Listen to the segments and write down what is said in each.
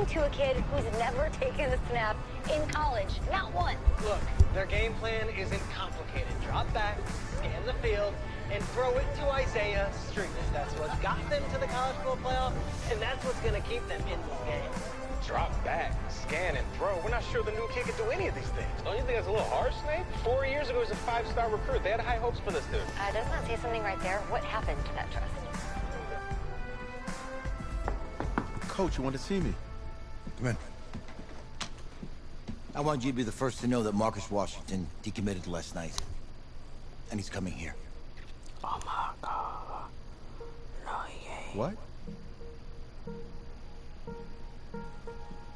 throwing to a kid who's never taken a snap in college. Not one. Look, their game plan isn't complicated. Drop back, scan the field, and throw it to Isaiah Street. That's what got them to the college football playoff, and that's what's going to keep them in this game. Drop back, scan, and throw. We're not sure the new kid can do any of these things. Don't you think that's a little harsh, Snape? 4 years ago, he was a 5-star recruit. They had high hopes for this dude. Does not say something right there. What happened to that trust? Coach, you want to see me? Come in. I want you to be the first to know that Marcus Washington decommitted last night. And he's coming here. Oh my God. No, he ain't. What?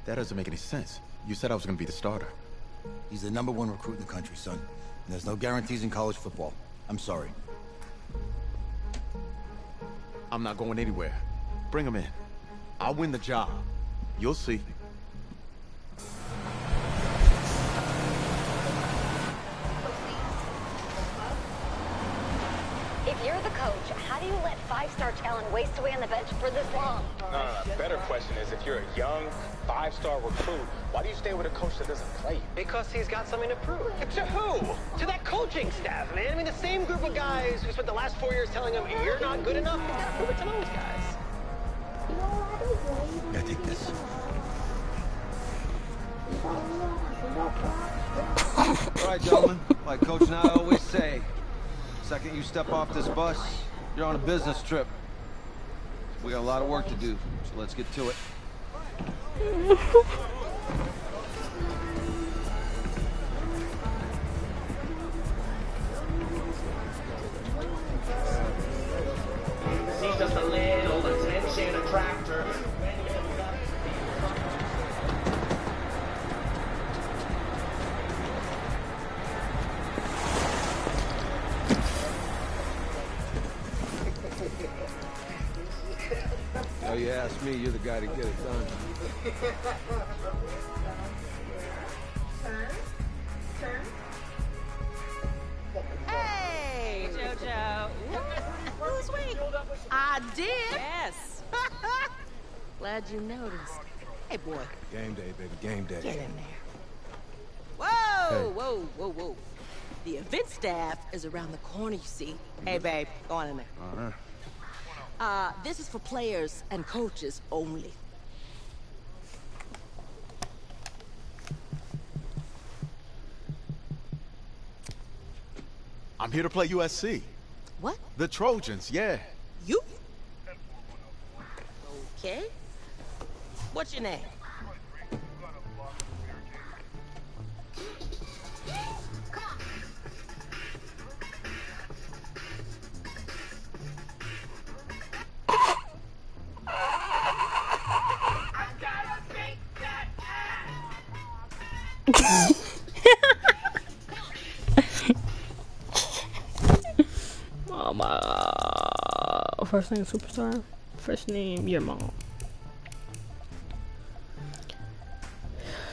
That doesn't make any sense. You said I was going to be the starter. He's the #1 recruit in the country, son. And there's no guarantees in college football. I'm sorry. I'm not going anywhere. Bring him in. I'll win the job. You'll see. If you're the coach, how do you let 5-star talent waste away on the bench for this long? No. Better question is, if you're a young 5-star recruit, why do you stay with a coach that doesn't play you? Because he's got something to prove. To who? To that coaching staff, man. I mean, the same group of guys who spent the last 4 years telling him, you're not good enough. You gotta prove it to those guys. Yeah, take this. All right, gentlemen. Like Coach and I always say, second you step off this bus, you're on a business trip. We got a lot of work to do, so let's get to it. Need just a little attention attractor. Oh, you ask me, you're the guy to get it done. Hey, JoJo. Lose weight. I did. Yes. Glad you noticed. Hey, boy. Game day, baby, game day. Get in there. Whoa, whoa, whoa, whoa. The event staff is around the corner, you see. Hey, babe, go on in there. All right. This is for players and coaches only. I'm here to play USC. What? The Trojans, yeah. You? Okay. What's your name? First name Superstar. First name your mom.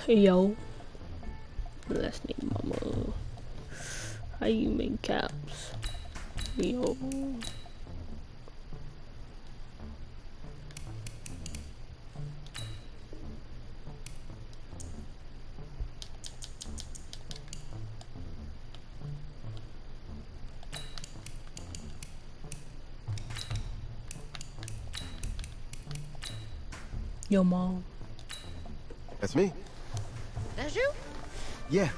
Yo. Last name Mama. How you make caps? Yo. Your mom. That's me. That's you? Yeah.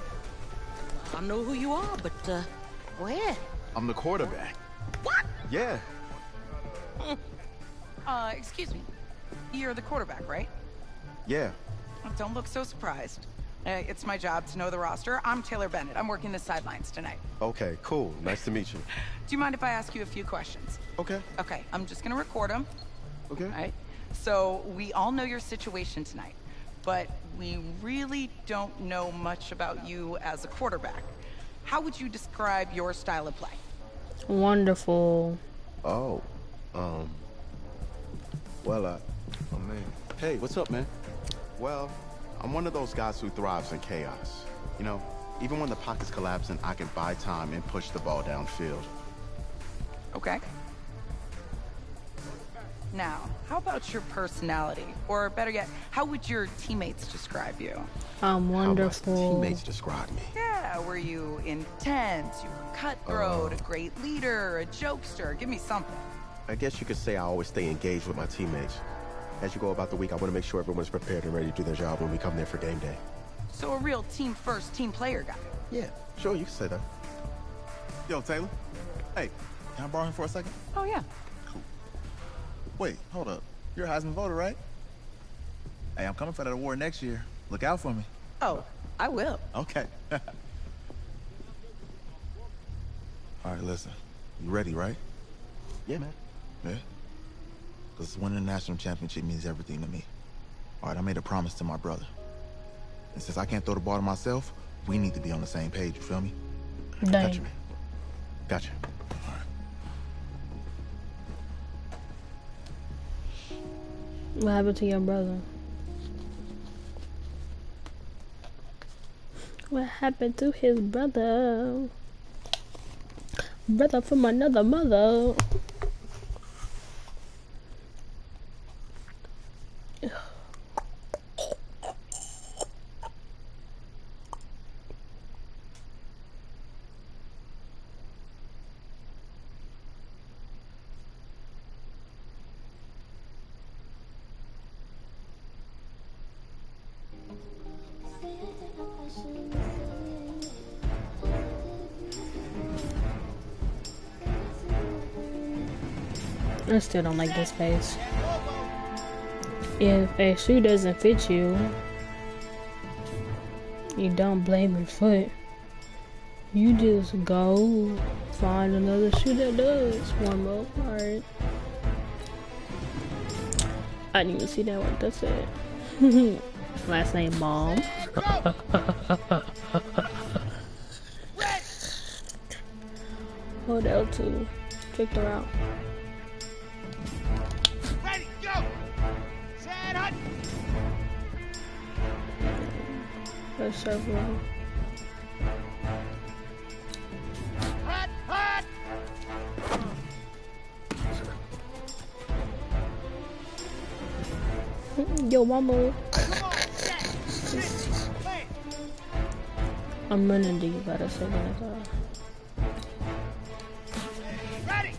I know who you are, but, go ahead. I'm the quarterback. What? Yeah. Excuse me. You're the quarterback, right? Yeah. Don't look so surprised. It's my job to know the roster. I'm Taylor Bennett. I'm working the sidelines tonight. Okay, cool. Nice to meet you. Do you mind if I ask you a few questions? Okay. Okay, I'm just gonna record them. Okay. All right? So, we all know your situation tonight, but we really don't know much about you as a quarterback. How would you describe your style of play? Wonderful. Oh. Well, oh man. Hey, what's up, man? Well, I'm one of those guys who thrives in chaos. You know, even when the pocket's collapsing, I can buy time and push the ball downfield. Okay. Now, how about your personality? Or better yet, how would your teammates describe you? I'm wonderful. How my teammates describe me. Yeah, were you intense? You were cutthroat, a great leader, a jokester? Give me something. I guess you could say I always stay engaged with my teammates. As you go about the week, I want to make sure everyone's prepared and ready to do their job when we come there for game day. So a real team-first, team player guy. Yeah, sure, you can say that. Yo, Taylor. Hey, can I borrow him for a second? Oh, yeah. Cool. Wait, hold up. You're a Heisman voter, right? Hey, I'm coming for that award next year. Look out for me. Oh, I will. Okay. All right, listen. You ready, right? Yeah, man. Yeah? Because winning the national championship means everything to me. All right, I made a promise to my brother. And since I can't throw the ball to myself, we need to be on the same page, you feel me? Dang. Gotcha, man. Gotcha. All right. What happened to your brother? What happened to his brother? Brother from another mother. I still don't like this face. If a shoe doesn't fit you, you don't blame your foot. You just go find another shoe that does. Warm up. Alright. I didn't even see that one. That's it. Last name Mom. Hold L2. Check her out. Ready, go! Set up! Let's circle. Hot, hot! Yo, mama. I'm running to you about a second ago. Ready!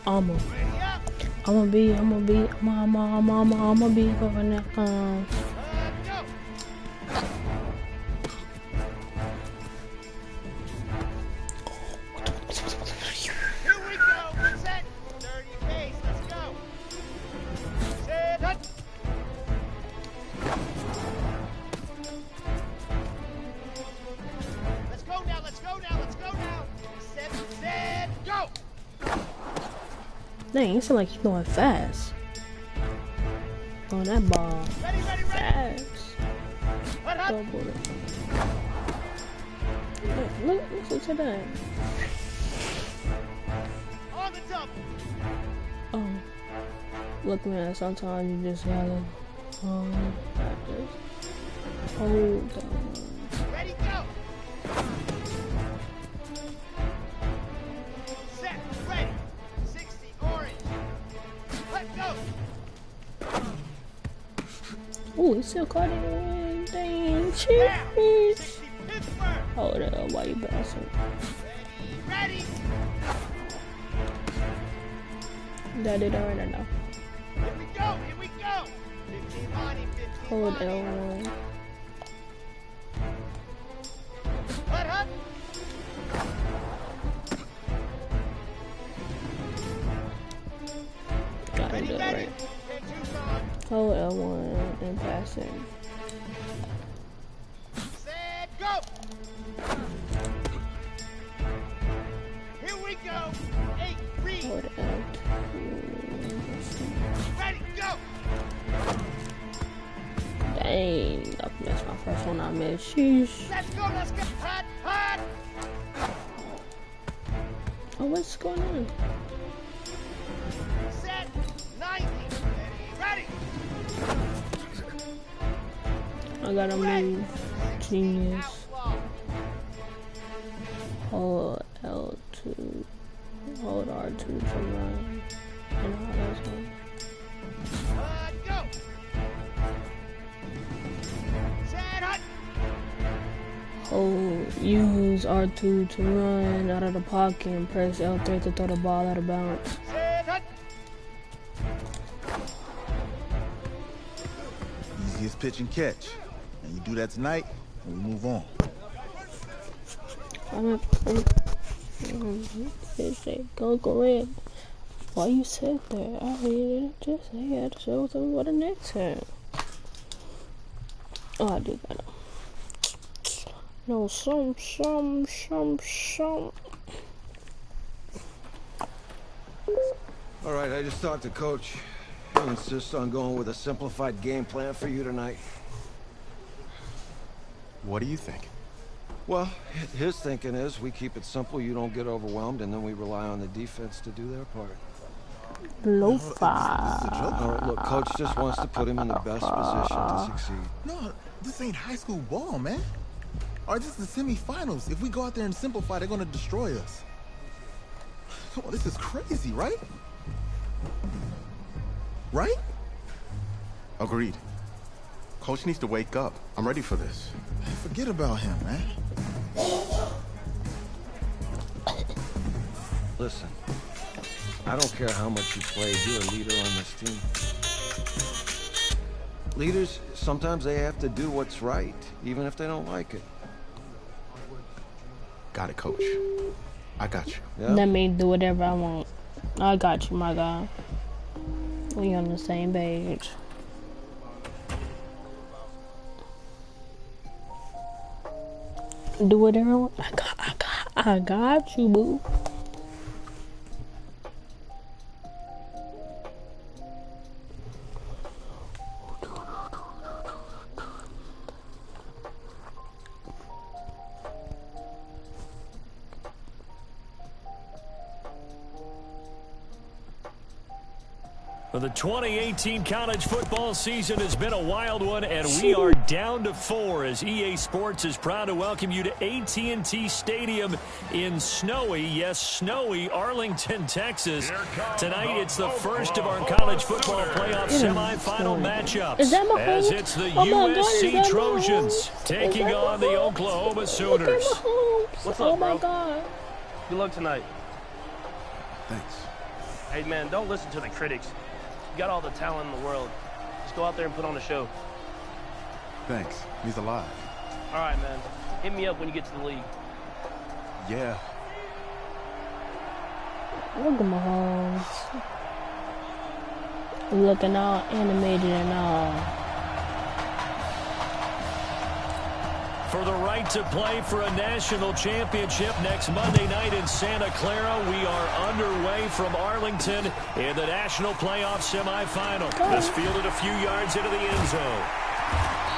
I'm gonna be going that Go! Here we go! Set! Dirty pace, let's go! Set up! Let's go now, let's go now, let's go now! Set, go! Dang, you sound like you're going fast. On that ball. Ready, ready, ready! Fast. Hut, hut! Go, boy. Look, listen to that. On the double! Oh. Look, man, sometimes you just gotta practice. Hold on. Ready, go! Set, ready! 60, orange! Let go! Ooh, he still caught it. Dang, Yeah! cheese. 60, Pittsburgh! Hold up, why you bouncing? Ready! That did already know. Here we go, here we go! 15 money, 15 Hold money! L1. Hut, hut! Gotta Ready, do it ready! right. And two's on! Hold L1 and pass it. Set, go! Here we go! 8, read! Hold L2. Ready, go! Dang, that's my first one I missed. Sheesh. Let's go, let's go! Hut, hut! Oh, what's going on? Set, 90! Ready! I gotta move. Genius. Outlaw! Hold L1. R2 from running and all those ones. Go! Set hut! Use R2 to run out of the pocket and press L3 to throw the ball out of bounds. Set hut! Easiest pitch and catch. And you do that tonight, and we move on. Go correct. Why you said that? I didn't just say I had to show them what the next time. Oh, I do gotta. No, some. All right, I just talked to Coach. He'll insist on going with a simplified game plan for you tonight. What do you think? Well, his thinking is we keep it simple, you don't get overwhelmed, and then we rely on the defense to do their part. All right, look, Coach just wants to put him in the best position to succeed. No, this ain't high school ball, man. All right, this is the semifinals. If we go out there and simplify, they're gonna destroy us. Come on, this is crazy, right? Right? Agreed. Coach needs to wake up. I'm ready for this. Forget about him, man. Listen, I don't care how much you play, you're a leader on this team. Leaders, sometimes they have to do what's right, even if they don't like it. Got it, Coach. I got you. Yeah? Let me do whatever I want. I got you, my guy. We on the same page. Do whatever I want. I got you, boo. Well, the 2018 college football season has been a wild one, and we are down to 4 as EA Sports is proud to welcome you to AT&T Stadium in snowy, yes, snowy Arlington, Texas. Tonight, it's the first of our college football playoff semifinal matchups as it's the USC Trojans taking on the Oklahoma Sooners. What's up, bro? God. Good luck tonight. Thanks. Hey, man, don't listen to the critics. You got all the talent in the world. Just go out there and put on a show. Thanks. He's alive. All right, man. Hit me up when you get to the league. Yeah. Look at Mahomes. Looking all animated and all. For the right to play for a national championship next Monday night in Santa Clara, we are underway from Arlington in the national playoff semifinal. This fielded a few yards into the end zone.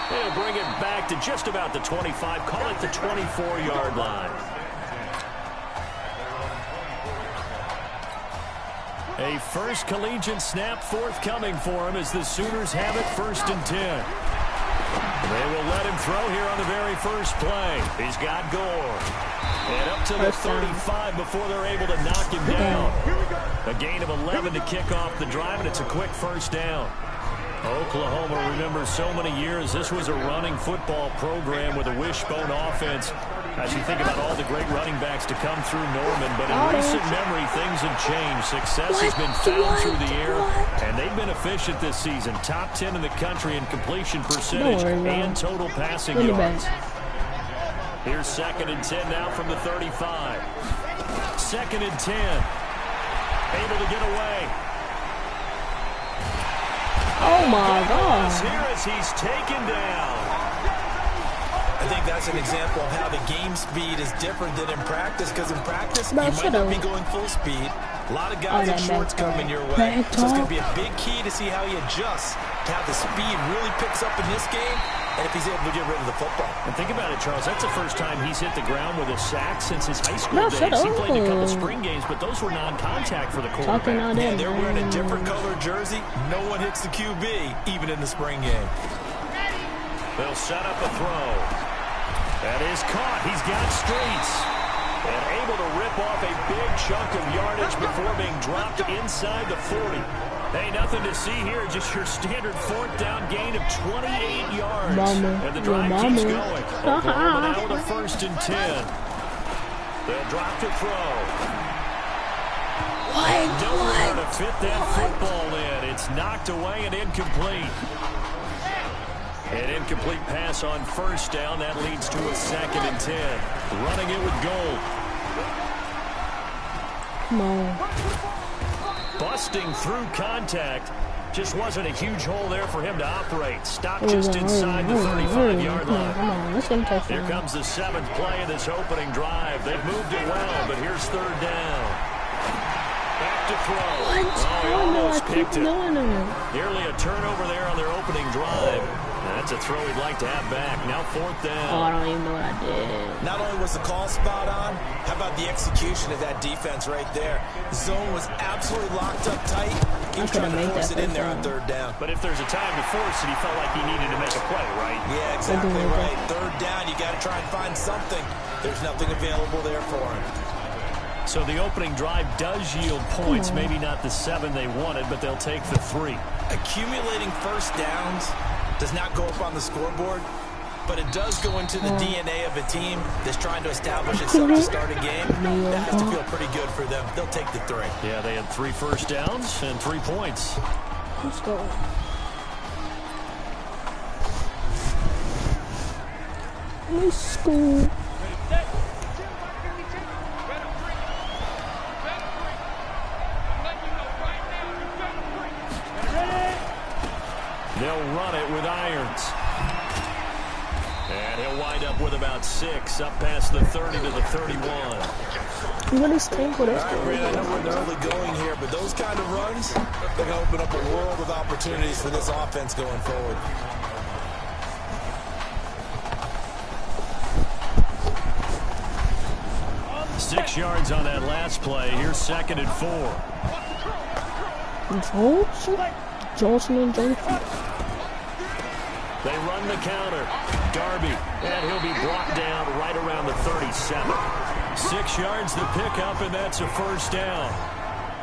They'll bring it back to just about the 25, call it the 24-yard line. A first collegiate snap forthcoming for him as the Sooners have it 1st and 10. They will let him throw here on the very first play. He's got Gore. And up to the 35 before they're able to knock him down. A gain of 11 to kick off the drive, and it's a quick first down. Oklahoma, remember, so many years, this was a running football program with a wishbone offense. As you think about all the great running backs to come through Norman, but in recent memory, things have changed. Success has been found through the air, and they've been efficient this season. Top 10 in the country in completion percentage and total passing yards. Here's 2nd and 10 now from the 35. 2nd and 10. Able to get away. Oh my God. Here as he's taken down. I think that's an example of how the game speed is different than in practice, because in practice, you might not be going full speed. A lot of guys in shorts coming your way. So it's going to be a big key to see how he adjusts to how the speed really picks up in this game, and if he's able to get rid of the football. And think about it, Charles. That's the first time he's hit the ground with a sack since his high school days. He played a couple spring games, but those were non-contact for the quarterback. Yeah, they're wearing a different color jersey. No one hits the QB, even in the spring game. They'll set up a throw. That is caught. He's got streets. And able to rip off a big chunk of yardage before being dropped inside the 40. Hey, nothing to see here, just your standard 4th down gain of 28 yards. And the drive keeps going. Oklahoma now with a 1st and 10. They'll drop to throw. Nowhere to fit that football in. It's knocked away and incomplete. An incomplete pass on 1st down. That leads to a 2nd and 10. Running it with Gold. Come on. Busting through contact. Just wasn't a huge hole there for him to operate. Stopped just inside the 35-yard line. Come on, let's get a Here comes the 7th play of this opening drive. They've moved it well, but here's 3rd down. Back to throw. Oh, he almost picked it. Nearly a turnover there on their opening drive. That's a throw he'd like to have back. Now 4th down. Oh, I don't even know what I did. Not only was the call spot on, how about the execution of that defense right there? The zone was absolutely locked up tight. He was trying to force it in there on 3rd down. But if there's a time to force it, he felt like he needed to make a play, right? Yeah, exactly right. 3rd down, you got to try and find something. There's nothing available there for him. So the opening drive does yield points, maybe not the 7 they wanted, but they'll take the 3. Accumulating 1st downs does not go up on the scoreboard, but it does go into the DNA of a team that's trying to establish itself to start a game. That has to feel pretty good for them. They'll take the 3. Yeah, they had 3 first downs and 3 points. Let's go. Let's go. They'll run it with Irons. And he'll wind up with about 6, up past the 30 to the 31. What is Tank with us? I know we're early going here, but those kind of runs, they're going to open up a world of opportunities for this offense going forward. Six yards on that last play. Here's 2nd and 4. Johnson and Johnson. They run the counter. Darby, and he'll be brought down right around the 37. 6 yards the pickup, and that's a 1st down.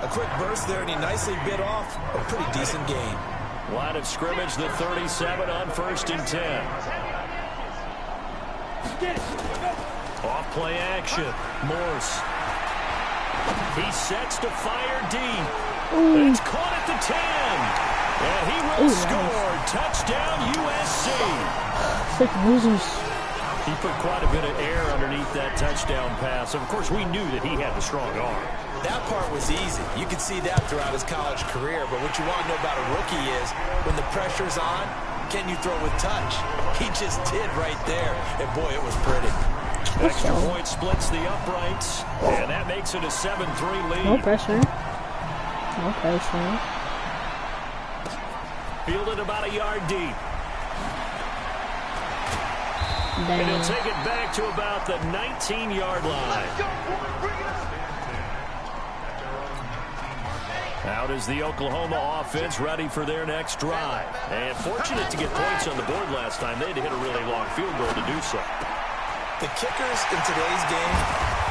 A quick burst there, and he nicely bit off a pretty decent gain. Line of scrimmage, the 37 on 1st and 10. Off play action. Morse. He sets to fire deep. It's caught at the 10. And he will score. Touchdown, USC. He put quite a bit of air underneath that touchdown pass. Of course, we knew that he had the strong arm. That part was easy. You could see that throughout his college career. But what you want to know about a rookie is when the pressure's on, can you throw with touch? He just did right there. And, boy, it was pretty. Extra point splits the uprights. And that makes it a 7-3 lead. No pressure. No pressure. Fielded about a yard deep. Dang. And he'll take it back to about the 19-yard line. Out is the Oklahoma offense ready for their next drive. And fortunate to get points on the board last time. They had to hit a really long field goal to do so. The kickers in today's game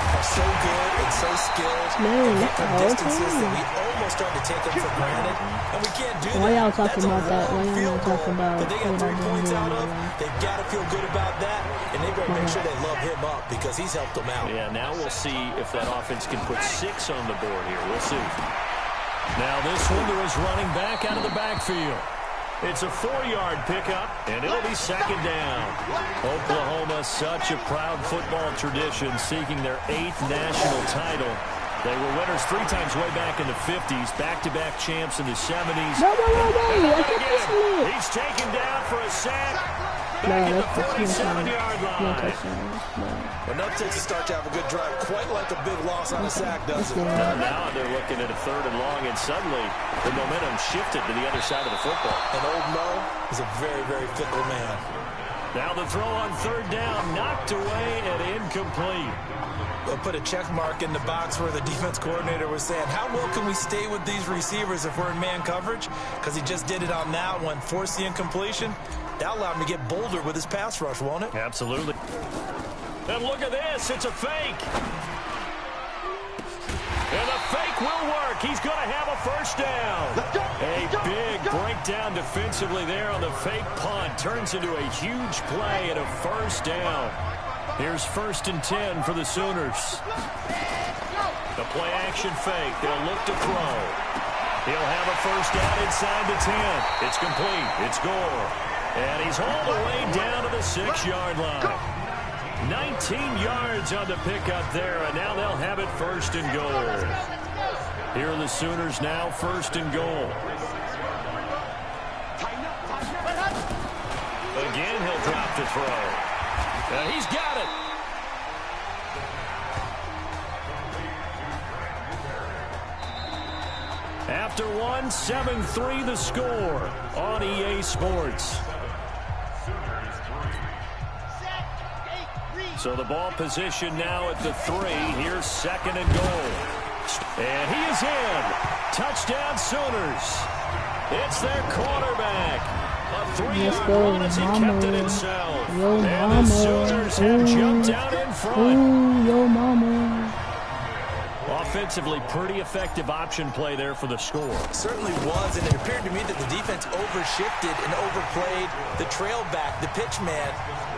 are so good and so skilled from distances that we almost start to take them for granted. And we can't do that. Why y'all talking about that? Why y'all talking about that they got 3 points out of? They've got to feel good about that. And they've got to make sure they love him up because he's helped them out. Yeah, now we'll see if that offense can put 6 on the board here. We'll see. Now this one is running back out of the backfield. It's a 4-yard pickup, and it'll be 2nd down. Oklahoma, such a proud football tradition, seeking their 8th national title. They were winners 3 times way back in the 50s, back-to-back champs in the 70s. No. He's taken down for a sack. Back at the 47-yard line. Enough takes a start to have a good drive, quite like a big loss on a sack, does it? Now they're looking at a 3rd and long, and suddenly the momentum shifted to the other side of the football. And old Mo is a very, very fickle man. Now the throw on 3rd down, knocked away and incomplete. They'll put a check mark in the box where the defense coordinator was saying, how well can we stay with these receivers if we're in man coverage? Because he just did it on that one, forced the incompletion. That allowed him to get bolder with his pass rush, won't it? Absolutely. And look at this. It's a fake. And the fake will work. He's going to have a first down. A big breakdown defensively there on the fake punt. Turns into a huge play and a first down. Here's 1st and 10 for the Sooners. The play action fake. They'll look to throw. He'll have a first down inside the 10. It's complete. It's Gore. And he's all the way down to the 6-yard line. 19 yards on the pickup there, and now they'll have it 1st and goal. Here are the Sooners now 1st and goal. Again, he'll drop the throw. And he's got it. After one, 7-3 the score on EA Sports. So the ball position now at the 3. Here's 2nd and goal. And he is in. Touchdown Sooners. It's their quarterback. A 3-yard run as he kept it himself. And the Sooners have jumped out in front. Ooh, yo mama. Offensively, pretty effective option play there for the score. Certainly was, and it appeared to me that the defense overshifted and overplayed the trail back, the pitch man,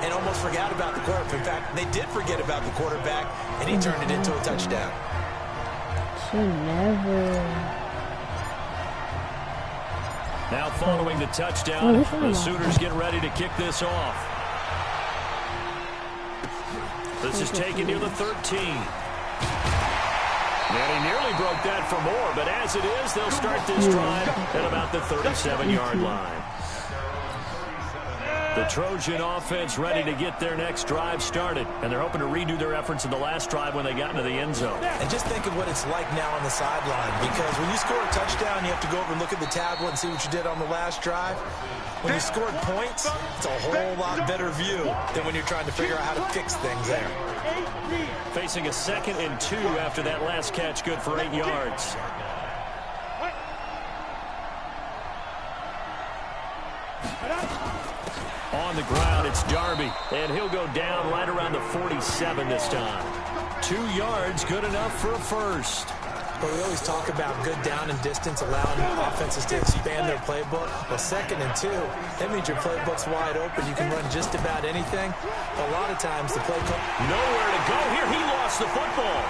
and almost forgot about the quarterback. In fact, they did forget about the quarterback, and he turned it into a touchdown. Should never. Now following the touchdown, the Sooners get ready to kick this off. This is taken near the 13. And he nearly broke that for more, but as it is, they'll start this drive at about the 37-yard line. The Trojan offense ready to get their next drive started, and they're hoping to redo their efforts in the last drive when they got into the end zone. And just think of what it's like now on the sideline, because when you score a touchdown, you have to go over and look at the tablet and see what you did on the last drive. When you scored points, it's a whole lot better view than when you're trying to figure out how to fix things there. Facing a 2nd and 2 after that last catch, good for 8 yards. On the ground, it's Darby, and he'll go down right around the 47 this time. 2 yards, good enough for a first. But we always talk about good down and distance, allowing offenses to expand their playbook. Well, 2nd and 2, that means your playbook's wide open. You can run just about anything. A lot of times the play call... Nowhere to go here. He lost the football.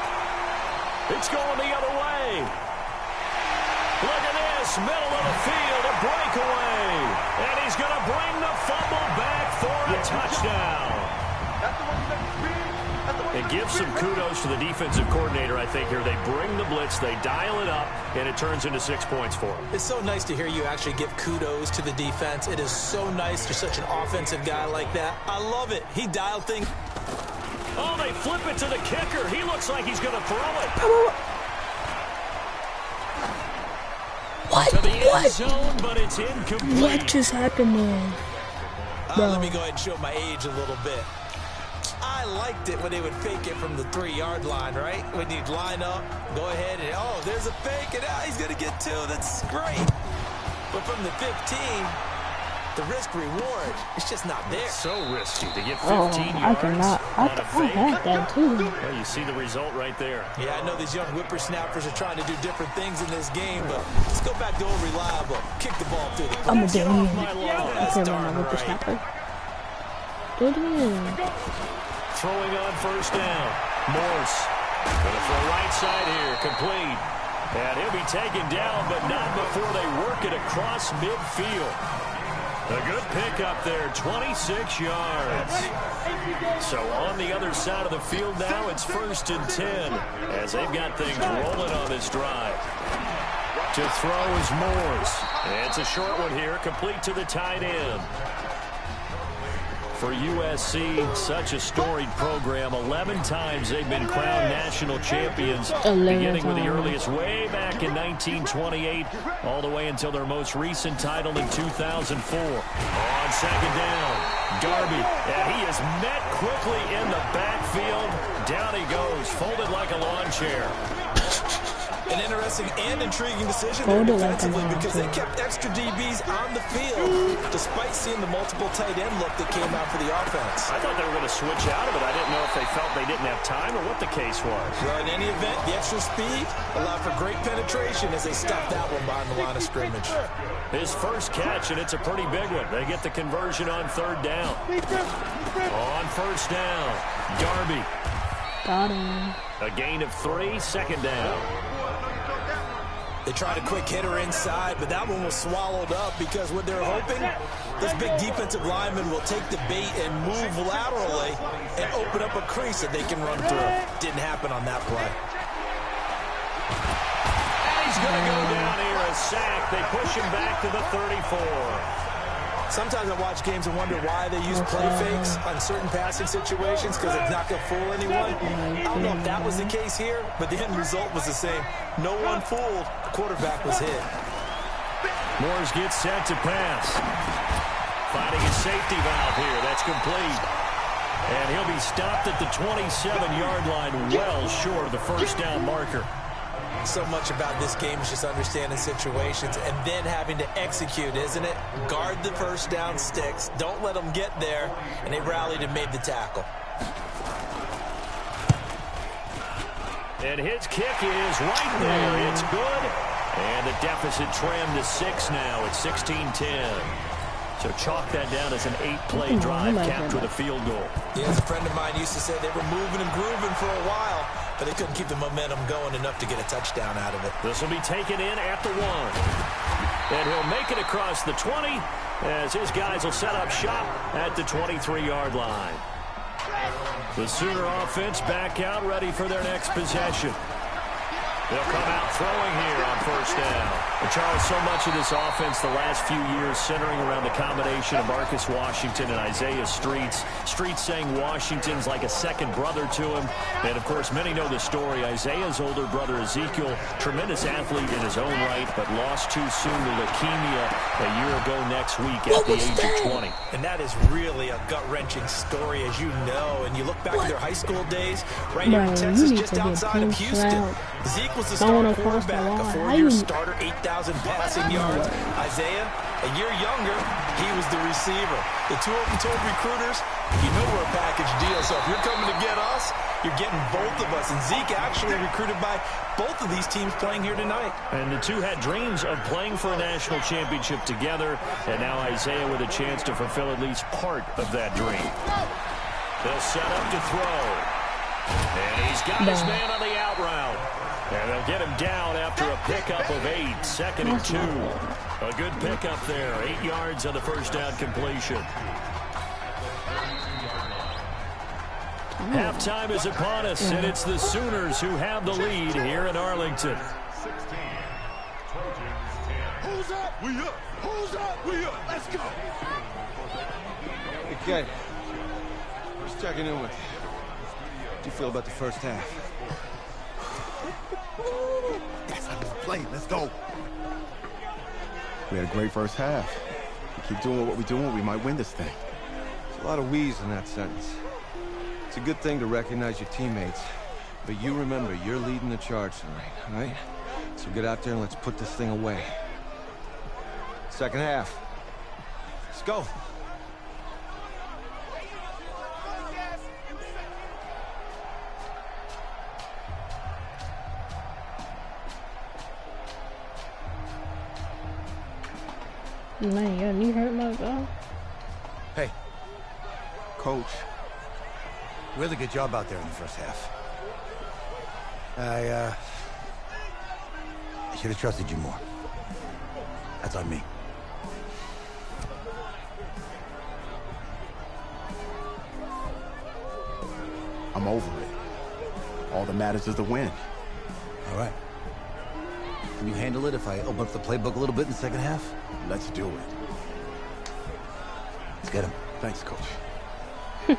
It's going the other way. Look at this, middle of the field, a breakaway. And he's going to bring the fumble back for a touchdown. And give some kudos to the defensive coordinator, I think, here. They bring the blitz, they dial it up, and it turns into 6 points for them. It's so nice to hear you actually give kudos to the defense. It is so nice to such an offensive guy like that. I love it. He dialed things. Oh, they flip it to the kicker. He looks like he's going to throw it. What? To the end zone, but it's incomplete. What just happened there? Let me go ahead and show my age a little bit. I liked it when they would fake it from the 3-yard line, right? When you'd line up, go ahead and, oh, there's a fake, and he's going to get 2. That's great. But from the 15, the risk-reward, it's just not there. So risky to get 15 yards I had that too. Well, you see the result right there. Yeah, I know these young whippersnappers are trying to do different things in this game, but let's go back to old reliable. Kick the ball through the I'm a damn That's darn whippersnapper. Do it again. Throwing on first down. Morse. Gonna throw right side here. Complete. And he'll be taken down, but not before they work it across midfield. A good pickup there. 26 yards. So on the other side of the field now, it's 1st and 10 as they've got things rolling on this drive. To throw is Morse. It's a short one here. Complete to the tight end. For USC, such a storied program. 11 times they've been crowned national champions, beginning with the earliest way back in 1928, all the way until their most recent title in 2004. On 2nd down, Darby, and he is met quickly in the backfield. Down he goes, folded like a lawn chair. An interesting and intriguing decision there defensively because they kept extra DBs on the field despite seeing the multiple tight end look that came out for the offense. I thought they were going to switch out of it. I didn't know if they felt they didn't have time or what the case was. Well, in any event, the extra speed allowed for great penetration as they stopped that one behind the line of scrimmage. His first catch, and it's a pretty big one. They get the conversion on third down. On first down, Darby. Got him. A gain of 3, second down. They tried a quick hitter inside, but that one was swallowed up because what they're hoping, this big defensive lineman will take the bait and move laterally and open up a crease that they can run through. Didn't happen on that play. And he's going to go down here, a sack. They push him back to the 34. Sometimes I watch games and wonder why they use play fakes on certain passing situations because it's not going to fool anyone. I don't know if that was the case here, but the end result was the same. No one fooled. The quarterback was hit. Moores gets set to pass. Finding his safety valve here. That's complete. And he'll be stopped at the 27-yard line, well short of the first down marker. So much about this game is just understanding situations and then having to execute, isn't it? Guard the first down sticks. Don't let them get there. And they rallied and made the tackle. And his kick is right there. It's good. And the deficit trimmed to 6 now. It's 16-10. So chalk that down as an 8-play drive capped with a field goal. Yeah, as a friend of mine used to say, they were moving and grooving for a while, but they couldn't keep the momentum going enough to get a touchdown out of it. This will be taken in at the 1. And he'll make it across the 20 as his guys will set up shop at the 23-yard line. The Sooner offense back out, ready for their next possession. They'll come out throwing here on first down. And Charles, so much of this offense the last few years centering around the combination of Marcus Washington and Isaiah Streets. Streets saying Washington's like a second brother to him. And, of course, many know the story. Isaiah's older brother, Ezekiel, tremendous athlete in his own right, but lost too soon to leukemia a year ago next week at the age of 20. And that is really a gut-wrenching story, as you know. And you look back to their high school days, right here in Texas, just outside of Houston. Zeke was the starting quarterback, a 4-year starter, 8,000 passing yards. Isaiah, a year younger, he was the receiver. The two of them told recruiters, you know we're a package deal, so if you're coming to get us, you're getting both of us. And Zeke actually recruited by both of these teams playing here tonight. And the two had dreams of playing for a national championship together, and now Isaiah with a chance to fulfill at least part of that dream. They'll set up to throw. And he's got his man on the out route. And they'll get him down after a pickup of 8, 2nd and 2. A good pickup there, 8 yards on the first down completion. Halftime is upon us, and it's the Sooners who have the lead here in Arlington. Who's up? We up. Who's up? We up. Let's go. Okay. Just checking in with you. How do you feel about the first half? Yes, I can play. Let's go. We had a great first half. We keep doing what we're doing, we might win this thing. There's a lot of we's in that sentence. It's a good thing to recognize your teammates, but you remember, you're leading the charge tonight, all right? So get out there and let's put this thing away. Second half. Let's go. Man, your knee hurt my God. Hey. Coach. Really good job out there in the first half. I should have trusted you more. That's on me. I'm over it. All that matters is the win. All right. Can you handle it if I open up the playbook a little bit in the second half? Let's do it. Let's get him. Thanks, Coach.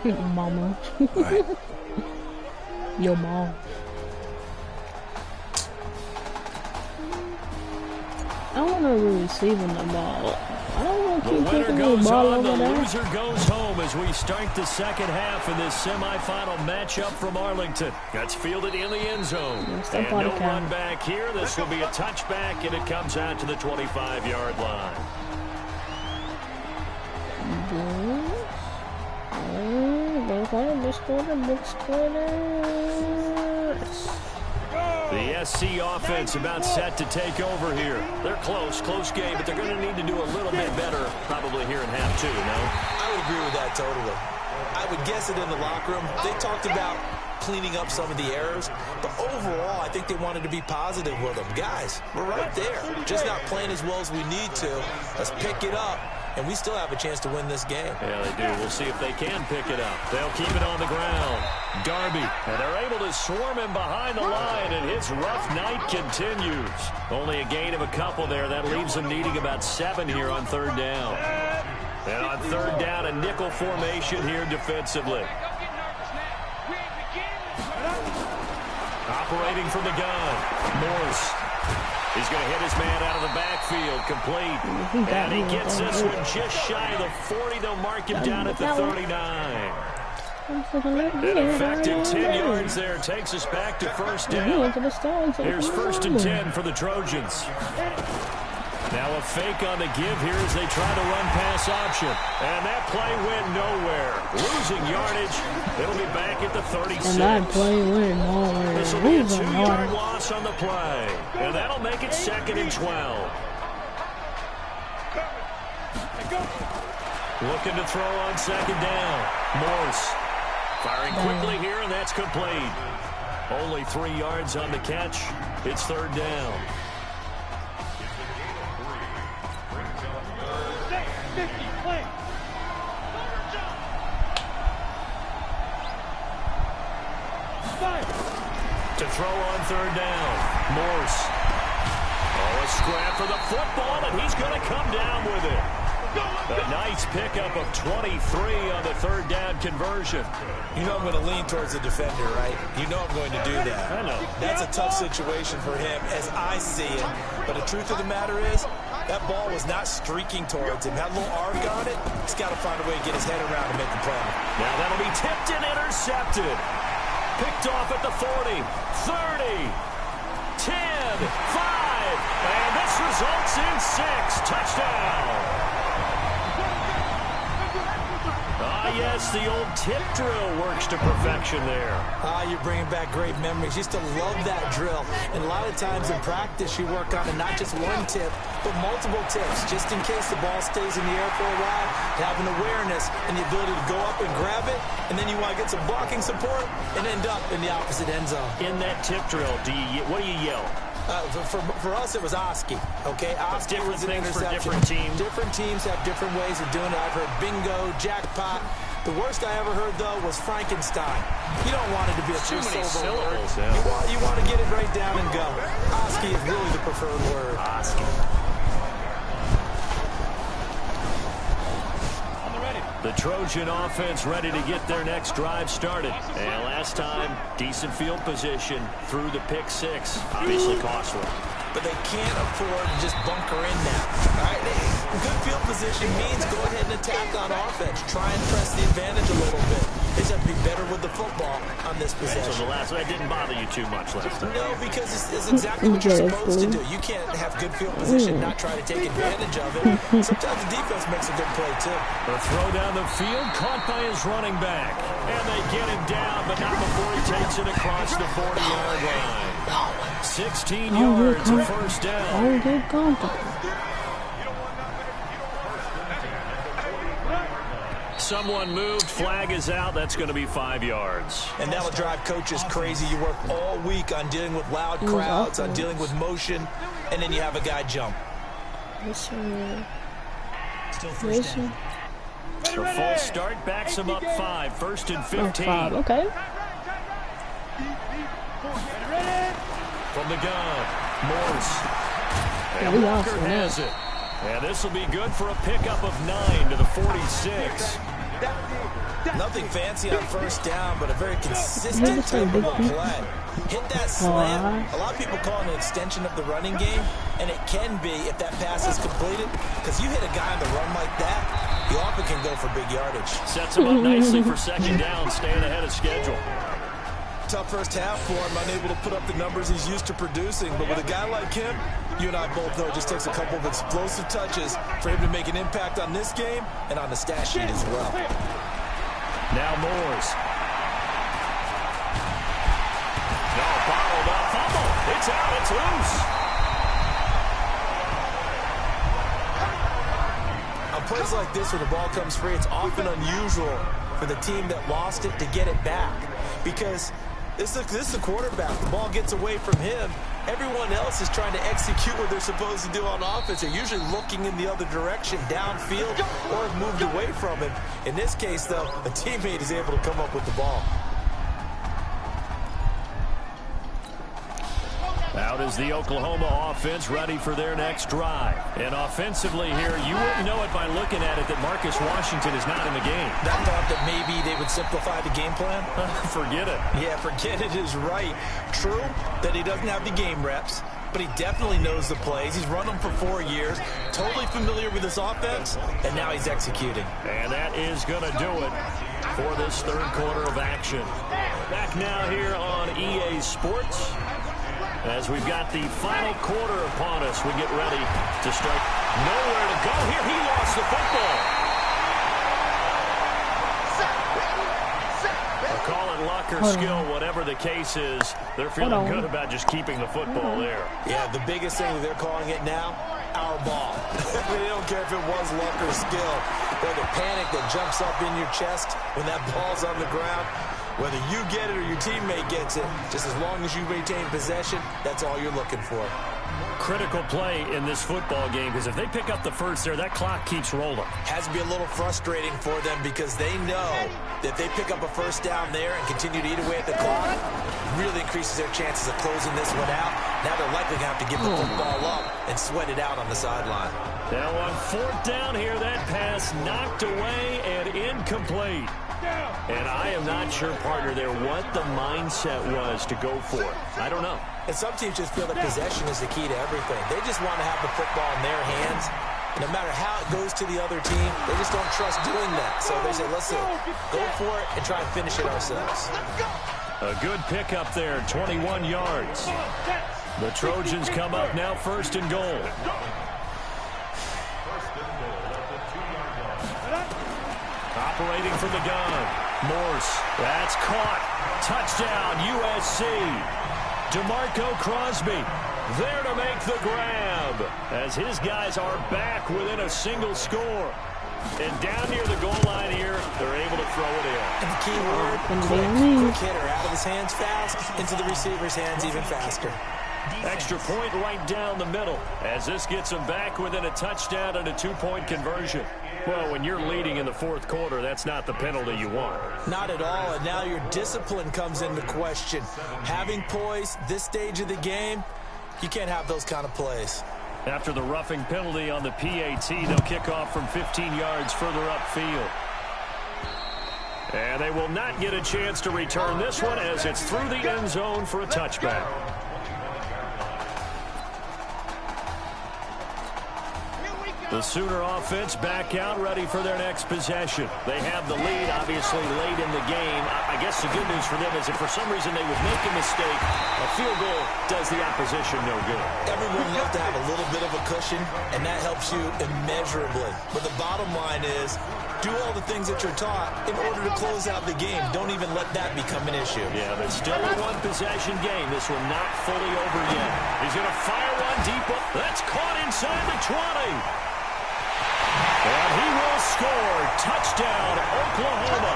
Mama. All right. Your mom. want to be receiving the ball. I don't want to keep The winner kicking the goes ball on, over the there. loser goes home as we start the second half in this semifinal matchup from Arlington. That's fielded in the end zone. And no run back here. This will be a touchback, and it comes out to the 25-yard line. The SC offense about set to take over here. They're close game, but they're going to need to do a little bit better probably here in half two, no? I would agree with that totally. I would guess it in the locker room. They talked about cleaning up some of the errors, but overall, I think they wanted to be positive with them. Guys, we're right there. Just not playing as well as we need to. Let's pick it up, and we still have a chance to win this game. Yeah, they do. We'll see if they can pick it up. They'll keep it on the ground. Darby, and they're able to swarm him behind the line, and his rough night continues. Only a gain of a couple there. That leaves them needing about 7 here on third down. And on third down, a nickel formation here defensively. Operating from the gun, Morse. He's going to hit his man out of the backfield, complete. And he gets this one just shy of the 40. They'll mark him down at the 39. An effective 10 yards there takes us back to first down. Here's first and 10 for the Trojans. Now a fake on the give here as they try to run pass option. And that play went nowhere. Losing yardage. It'll be back at the 36. And that play went nowhere. This will be a 2-yard loss on the play. And that'll make it 2nd and 12. Looking to throw on second down. Morse firing quickly here, and that's complete. Only 3 yards on the catch. It's third down. To throw on third down, Morse. Oh, a scrap for the football, and he's going to come down with it. A nice pickup of 23 on the third down conversion. You know I'm going to lean towards the defender, right? You know I'm going to do that. I know. That's a tough situation for him as I see it. But the truth of the matter is, that ball was not streaking towards him. Had a little arc on it. He's got to find a way to get his head around and make the play. Now that'll be tipped and intercepted. Picked off at the 40, 30, 10, 5, and this results in 6. Touchdown. Yes, the old tip drill works to perfection there. You're bringing back great memories. Used to love that drill. And a lot of times in practice, you work on it, not just one tip, but multiple tips, just in case the ball stays in the air for a while, having awareness and the ability to go up and grab it, and then you want to get some blocking support and end up in the opposite end zone. In that tip drill, what do you yell? For us, it was Oski, okay? Oski was an interception. Different teams. Different teams have different ways of doing it. I've heard bingo, jackpot. The worst I ever heard, though, was Frankenstein. You don't want it to be a three-syllable word. Yeah. You want to get it right down and go. Oski is really the preferred word. Oski. The Trojan offense ready to get their next drive started. And last time, decent field position through the pick 6. Obviously costly. But they can't afford to just bunker in now. All right? Good field position means go ahead and attack on offense. Try and press the advantage a little bit. They just have to be better with the football on this possession. So that didn't bother you too much last time. No, because it's exactly what you're supposed to do. You can't have good field position, not try to take advantage of it. Sometimes the defense makes a good play, too. The throw down the field, caught by his running back. And they get him down, but not before he takes it across the 40-yard line. 16 yards of first down. Someone moved, flag is out, that's going to be 5 yards. And that'll drive coaches crazy. You work all week on dealing with loud crowds, on dealing with motion, and then you have a guy jump. Still first down. The false start backs him up 5, 1st and 15. 5, okay. From the gun, Morse. And Walker has it. And this will be good for a pickup of 9 to the 46. Nothing fancy on first down, but a very consistent type of play. Hit that slant. A lot of people call it an extension of the running game, and it can be if that pass is completed, because you hit a guy on the run like that, he often can go for big yardage. Sets him up nicely for second down, staying ahead of schedule. Tough first half for him, unable to put up the numbers he's used to producing, but with a guy like him, you and I both know it just takes a couple of explosive touches for him to make an impact on this game and on the stat sheet as well. Now Moores. No, bottled up, fumble. It's out, it's loose. On plays like this where the ball comes free, it's often unusual for the team that lost it to get it back, because this is the quarterback. The ball gets away from him. Everyone else is trying to execute what they're supposed to do on offense. They're usually looking in the other direction, downfield, or have moved away from him. In this case, though, a teammate is able to come up with the ball. Out is the Oklahoma offense, ready for their next drive. And offensively here, you wouldn't know it by looking at it that Marcus Washington is not in the game. That thought that maybe they would simplify the game plan? Forget it. Yeah, forget it is right. True that he doesn't have the game reps, but he definitely knows the plays. He's run them for 4 years, totally familiar with this offense, and now he's executing. And that is going to do it for this third quarter of action. Back now here on EA Sports. As we've got the final quarter upon us, we get ready to start. Nowhere to go here. He lost the football. Call it luck or skill, whatever the case is. They're feeling good about just keeping the football there. Yeah, the biggest thing that they're calling it now, our ball. They don't care if it was luck or skill. Or the panic that jumps up in your chest when that ball's on the ground. Whether you get it or your teammate gets it, just as long as you maintain possession, that's all you're looking for. Critical play in this football game, because if they pick up the first there, that clock keeps rolling. Has to be a little frustrating for them because they know that if they pick up a first down there and continue to eat away at the clock, really increases their chances of closing this one out. Now they're likely going to have to give the football up and sweat it out on the sideline. Now on fourth down here, that pass knocked away and incomplete. And I am not sure, partner, there what the mindset was to go for it. I don't know. And some teams just feel that possession is the key to everything. They just want to have the football in their hands. No matter how it goes to the other team, they just don't trust doing that. So they say, listen, go for it and try and finish it ourselves. A good pickup there, 21 yards. The Trojans come up now first and goal. Operating from the gun. Morse. That's caught. Touchdown, USC. DeMarco Crosby there to make the grab as his guys are back within a single score. And down near the goal line here, they're able to throw it in. And the key word, quick hitter. Out of his hands fast, into the receiver's hands even faster. Extra point right down the middle as this gets them back within a touchdown and a two-point conversion. Well, when you're leading in the fourth quarter, that's not the penalty you want. Not at all, and now your discipline comes into question. Having poise this stage of the game, you can't have those kind of plays. After the roughing penalty on the PAT, they'll kick off from 15 yards further upfield. And they will not get a chance to return this one as it's through the end zone for a touchback. The Sooner offense back out, ready for their next possession. They have the lead, obviously, late in the game. I guess the good news for them is if for some reason they would make a mistake, a field goal does the opposition no good. Everyone loves to have a little bit of a cushion, and that helps you immeasurably. But the bottom line is, do all the things that you're taught in order to close out the game. Don't even let that become an issue. Yeah, but still a one-possession game. This one not fully over yet. He's going to fire one deep. That's caught inside the 20. And he will score. Touchdown, Oklahoma.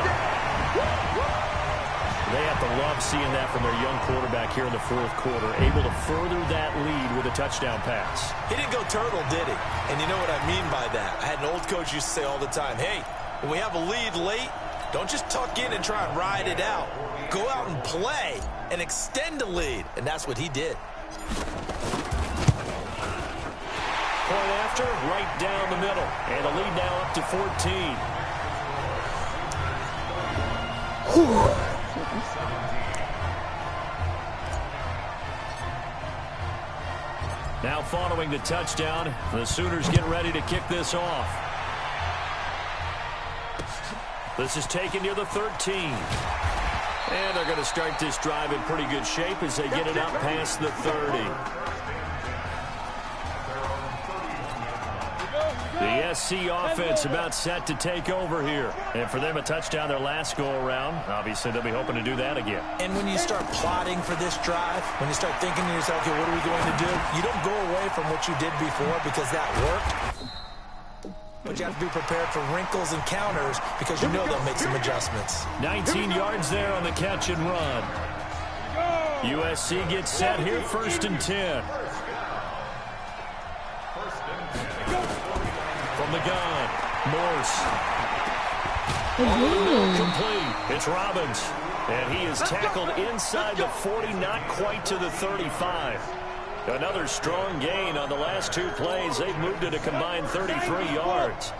They have to love seeing that from their young quarterback here in the fourth quarter, able to further that lead with a touchdown pass. He didn't go turtle, did he? And you know what I mean by that. I had an old coach used to say all the time, hey, when we have a lead late, don't just tuck in and try and ride it out. Go out and play and extend the lead. And that's what he did. Point after, right down the middle. And the lead now up to 14. Now following the touchdown, the Sooners get ready to kick this off. This is taken near the 13. And they're going to start this drive in pretty good shape as they get it up past the 30. The SC offense about set to take over here. And for them, a touchdown their last go-around. Obviously, they'll be hoping to do that again. And when you start plotting for this drive, when you start thinking to yourself, okay, what are we going to do? You don't go away from what you did before because that worked. But you have to be prepared for wrinkles and counters because you know they'll make some adjustments. 19 yards there on the catch and run. USC gets set here, 1st and 10. From the gun, Morse. Complete. It's Robbins. And he is tackled inside the 40, not quite to the 35. Another strong gain on the last 2 plays. They've moved it a combined 33 yards.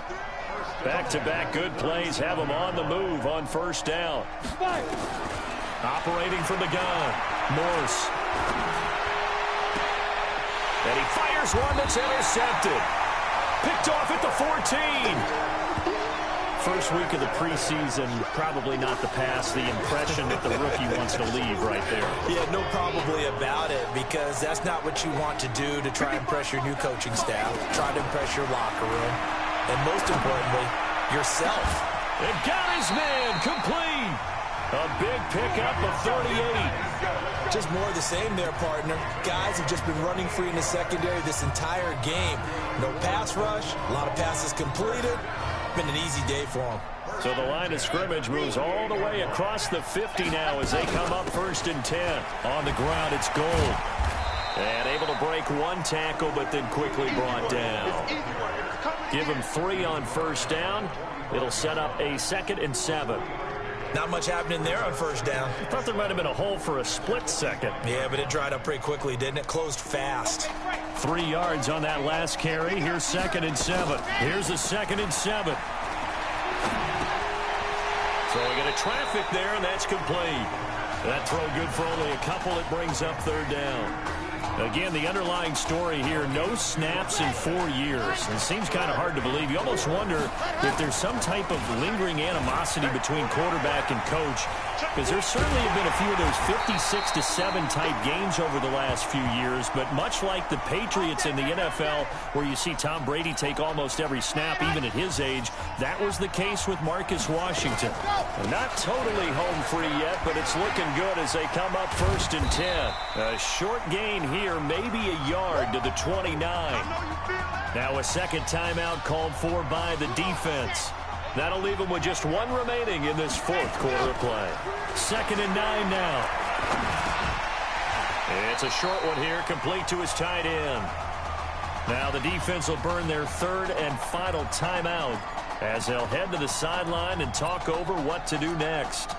Back-to-back good plays have them on the move on 1st down. Operating from the gun, Morse. And he fires one that's intercepted. Picked off at the 14. First week of the preseason, probably not the pass, the impression that the rookie wants to leave right there. Yeah, no probably about it, because that's not what you want to do to try and impress your new coaching staff, try to impress your locker room, and most importantly, yourself. And got his man complete. A big pickup of 38. Just more of the same there, partner. Guys have just been running free in the secondary this entire game. No pass rush, a lot of passes completed. Been an easy day for them. So the line of scrimmage moves all the way across the 50 now as they come up 1st and 10. On the ground, it's Gold. And able to break 1 tackle, but then quickly brought down. Give him 3 on 1st down. It'll set up a 2nd and 7. Not much happening there on 1st down. I thought there might have been a hole for a split second. Yeah, but it dried up pretty quickly, didn't it? Closed fast. 3 yards on that last carry. Here's 2nd and 7. Here's a 2nd and 7. So we got a traffic there, and that's complete. That throw good for only a couple. It brings up 3rd down. Again, the underlying story here, no snaps in 4 years. It seems kind of hard to believe. You almost wonder if there's some type of lingering animosity between quarterback and coach, because there certainly have been a few of those 56-7 type games over the last few years, but much like the Patriots in the NFL, where you see Tom Brady take almost every snap, even at his age, that was the case with Marcus Washington. Not totally home free yet, but it's looking good as they come up 1st and 10. A short gain here, maybe a yard to the 29. Now a 2nd timeout called for by the defense. That'll leave them with just 1 remaining in this 4th quarter of play. 2nd and 9 now. It's a short one here, complete to his tight end. Now the defense will burn their 3rd and final timeout as they'll head to the sideline and talk over what to do next.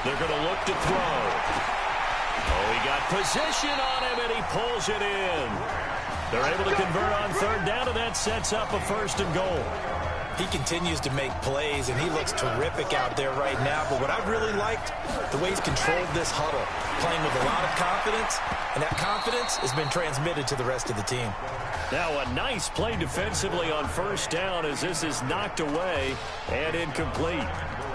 They're going to look to throw. Oh, he got position on him, and he pulls it in. They're able to convert on 3rd down, and that sets up a 1st and goal. He continues to make plays, and he looks terrific out there right now. But what I've really liked, the way he's controlled this huddle, playing with a lot of confidence, and that confidence has been transmitted to the rest of the team. Now a nice play defensively on 1st down as this is knocked away and incomplete.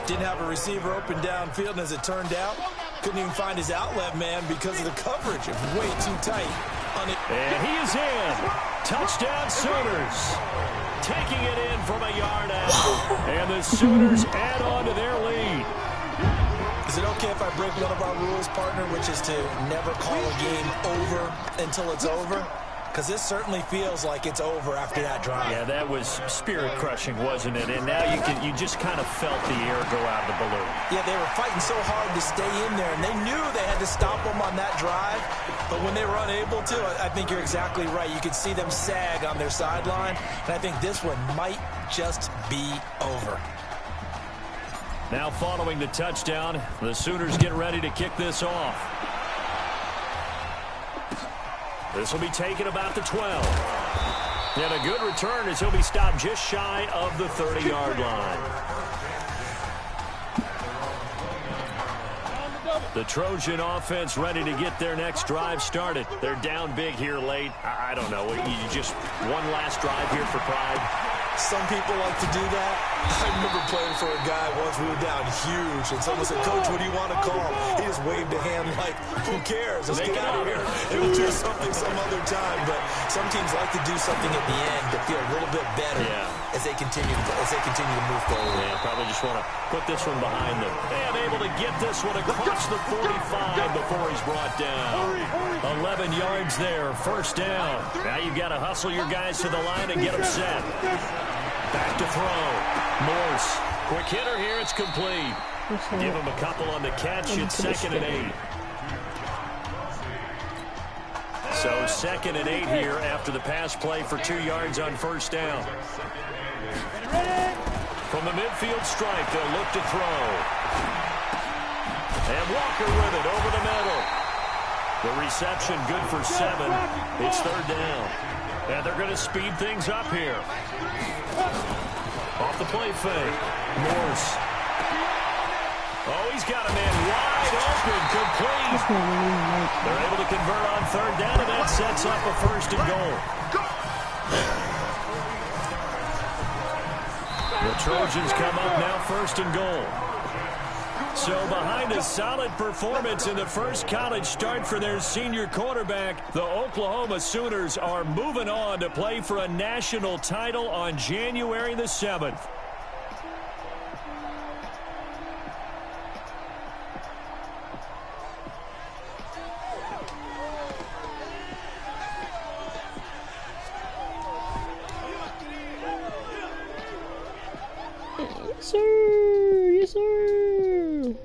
Didn't have a receiver open downfield, and as it turned out, couldn't even find his outlet man because of the coverage. It was way too tight. And he is in. Touchdown Sooners. Taking it in from a yard out. And the Sooners add on to their lead. Is it okay if I break one of our rules, partner, which is to never call a game over until it's over? Because this certainly feels like it's over after that drive. Yeah, that was spirit-crushing, wasn't it? And now you just kind of felt the air go out of the balloon. Yeah, they were fighting so hard to stay in there, and they knew they had to stop them on that drive. But when they were unable to, I think you're exactly right. You could see them sag on their sideline, and I think this one might just be over. Now following the touchdown, the Sooners get ready to kick this off. This will be taken about the 12. And a good return as he'll be stopped just shy of the 30-yard line. The Trojan offense ready to get their next drive started. They're down big here late. I don't know. You just one last drive here for pride. Some people like to do that. I remember playing for a guy once. We were down huge, and someone said, "Coach, what do you want to call?" He just waved a hand like, "Who cares? Let's get out of here. And we'll do something some other time." But some teams like to do something at the end to feel a little bit better as they continue to move forward. Yeah, probably just want to put this one behind them. And able to get this one across the 45 before he's brought down. 11 yards there, first down. Now you've got to hustle your guys to the line and get them set. Back to throw. Morse. Quick hitter here. It's complete. Give him a couple on the catch. It's 2nd and 8. So 2nd and 8 here after the pass play for 2 yards on first down. From the midfield stripe, they'll look to throw. And Walker with it over the middle. The reception good for 7. It's 3rd down. And they're going to speed things up here. Off the play fake. Morse. Oh, he's got a man wide open. Complete. They're able to convert on 3rd down, and that sets up a 1st and goal. The Trojans come up now 1st and goal. So behind a solid performance in the first college start for their senior quarterback, the Oklahoma Sooners are moving on to play for a national title on January the 7th. Yes, sir. Yes, sir.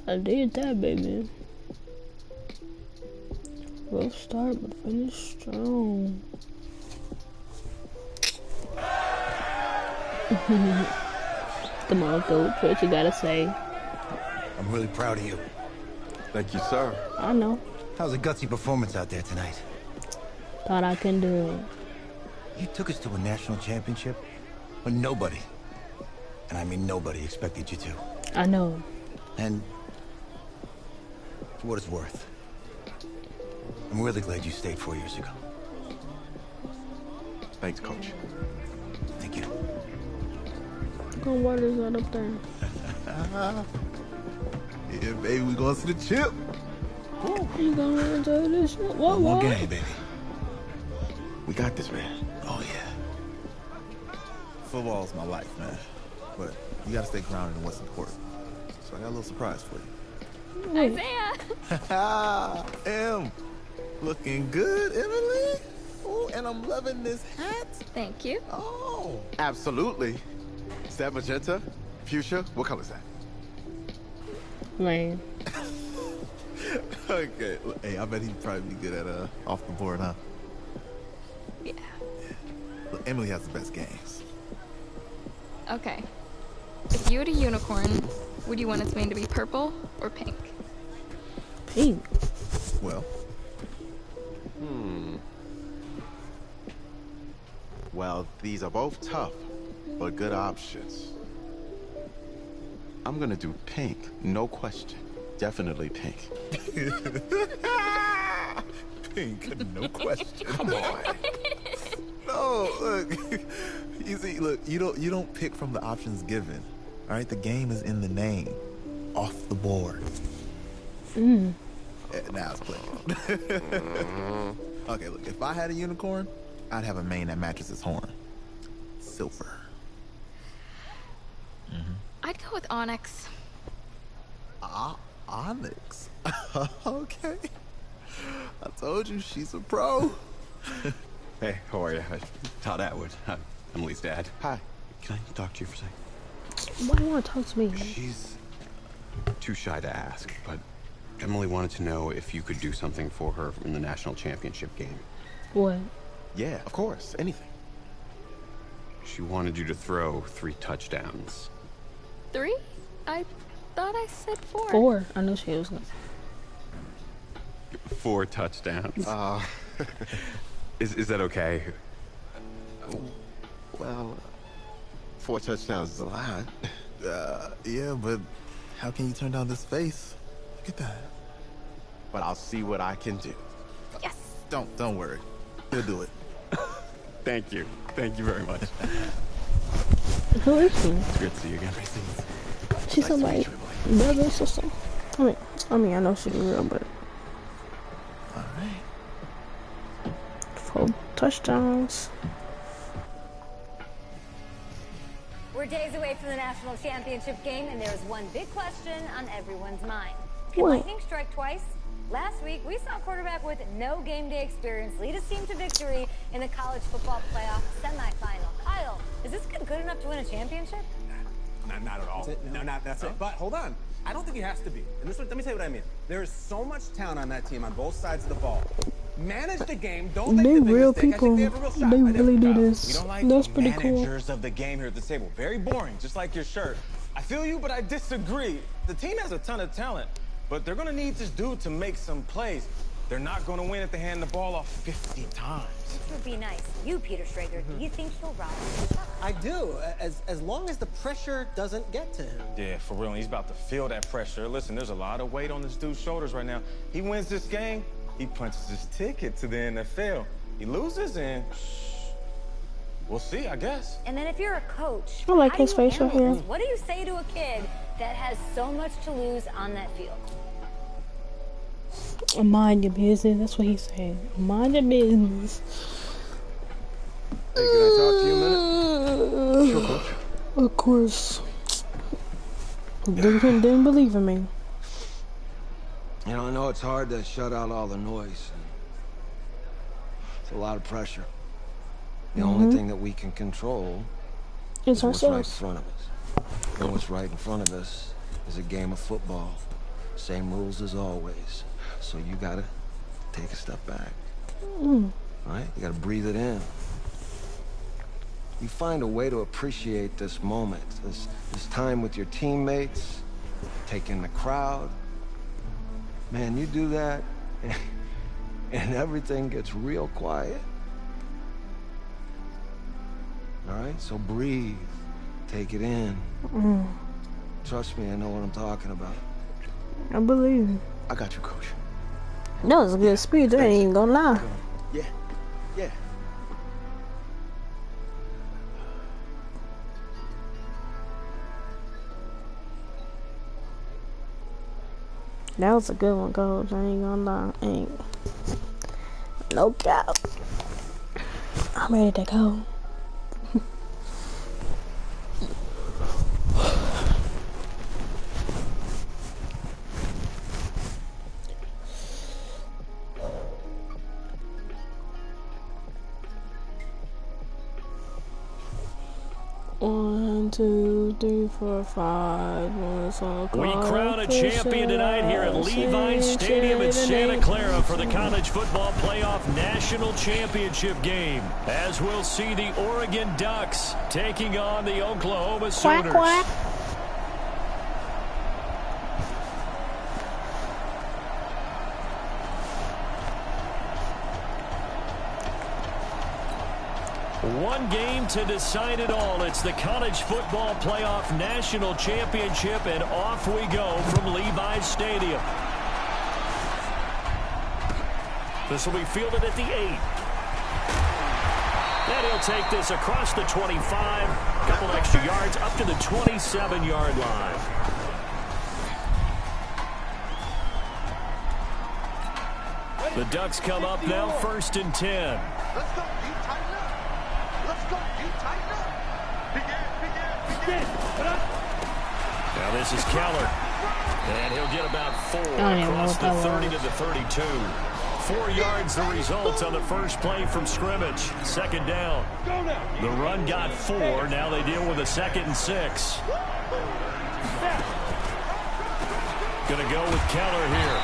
I did that, baby. Rough start, but finish strong. Come on, Coach. What you gotta say? I'm really proud of you. Thank you, sir. I know. How's a gutsy performance out there tonight? Thought I can do it. You took us to a national championship when nobody, and I mean nobody, expected you to. I know. And for what it's worth, I'm really glad you stayed 4 years ago. Thanks, Coach. Thank you. What water is that up there? Yeah, baby, we going to the chip. You gonna enjoy this shit? What? One game, baby. We got this, man. Oh, yeah. Football's my life, man. But you got to stay grounded in what's important. So I got a little surprise for you. Isaiah! Em, looking good, Emily. Oh, and I'm loving this hat. Thank you. Oh. Absolutely. Is that magenta? Fuchsia? What color is that? Lame. Okay. Hey, I bet he'd probably be good at off the board, huh? Yeah. Look, Emily has the best games. Okay. If you had a unicorn, would you want its mane to be purple or pink? Pink. Well. Well, these are both tough, but good options. I'm gonna do pink, no question. Definitely pink. Pink, no question. Come on. No, look. You see, look, you don't pick from the options given. All right, the game is in the name. Off the board. Now it's clicking. Okay, look, if I had a unicorn, I'd have a mane that matches its horn. Silver. I'd go with Onyx. Onyx. Okay. I told you she's a pro. Hey, how are you? Todd Atwood. I'm Emily's dad. Hi. Can I talk to you for a second? Why do you want to talk to me? She's too shy to ask, but Emily wanted to know if you could do something for her in the national championship game. What? Yeah, of course. Anything. She wanted you to throw 3 touchdowns. 3? I thought I said 4. 4. I know she was gonna. 4 touchdowns. Is that okay? Well, 4 touchdowns is a lot. Yeah, but how can you turn down this face? Look at that. But I'll see what I can do. Yes. Don't worry. He'll do it. Thank you. Thank you very much. Who is she? It's good to see you again. She's somebody's brother or sister. I mean, I know she's real, but. All right. 4 touchdowns. We're days away from the national championship game, and there's one big question on everyone's mind. What? Can lightning strike twice? Last week, we saw a quarterback with no game day experience lead his team to victory in the college football playoff semifinal. Kyle, is this kid good enough to win a championship? Not at all. That's it. But hold on. I don't think he has to be. And let me tell you what I mean. There is so much talent on that team on both sides of the ball. Manage the game. Don't make the big real mistake. people. I think they have a real shot. They really do We this. don't like That's pretty cool. managers of the game here at the table. Very boring, just like your shirt. I feel you, but I disagree. The team has a ton of talent, but they're going to need this dude to make some plays. They're not going to win if they hand the ball off 50 times. This would be nice. You, Peter Schrager, do you think he'll rise to the top? I do, as long as the pressure doesn't get to him. Yeah, for real. And he's about to feel that pressure. Listen, there's a lot of weight on this dude's shoulders right now. He wins this game, he punches his ticket to the NFL. He loses, and we'll see, I guess. And then if you're a coach, I like how do his you facial handle hair. this? What do you say to a kid that has so much to lose on that field? Mind your business. That's what he said. Mind your business. Hey, can I talk to you a minute? Sure, Coach. Of course. Didn't believe in me. You know, I know it's hard to shut out all the noise. It's a lot of pressure. The only thing that we can control It's is what's right in ourselves. front of us. And what's right in front of us is a game of football. Same rules as always. So you gotta take a step back. Right? You gotta breathe it in. You find a way to appreciate this moment, this time with your teammates, take in the crowd. Man, you do that, and everything gets real quiet. All right? So breathe. Take it in. Trust me, I know what I'm talking about. I believe you. I got you, Coach. That was a good speech. I ain't even gonna lie. Yeah. That was a good one, Coach. I ain't gonna lie. No doubt. I'm ready to go. One, 2, 3, 4, 5. We crown a champion tonight here at Levi's Stadium in Santa Clara for the College Football Playoff National Championship game, as we'll see the Oregon Ducks taking on the Oklahoma Sooners. Quack, quack. One game to decide it all. It's the College Football Playoff National Championship, and off we go from Levi's Stadium. This will be fielded at the 8. And he'll take this across the 25, a couple extra yards up to the 27-yard line. The Ducks come up now, 1st and 10. Let's go. You tighten up. Let's go. You tighten up. Begin. Now this is Keller. And he'll get about 4 don't even know across what the that 30 was. to the 32. 4 yards the result on the first play from scrimmage. 2nd down. The run got 4. Now they deal with a 2nd and 6. Gonna go with Keller here.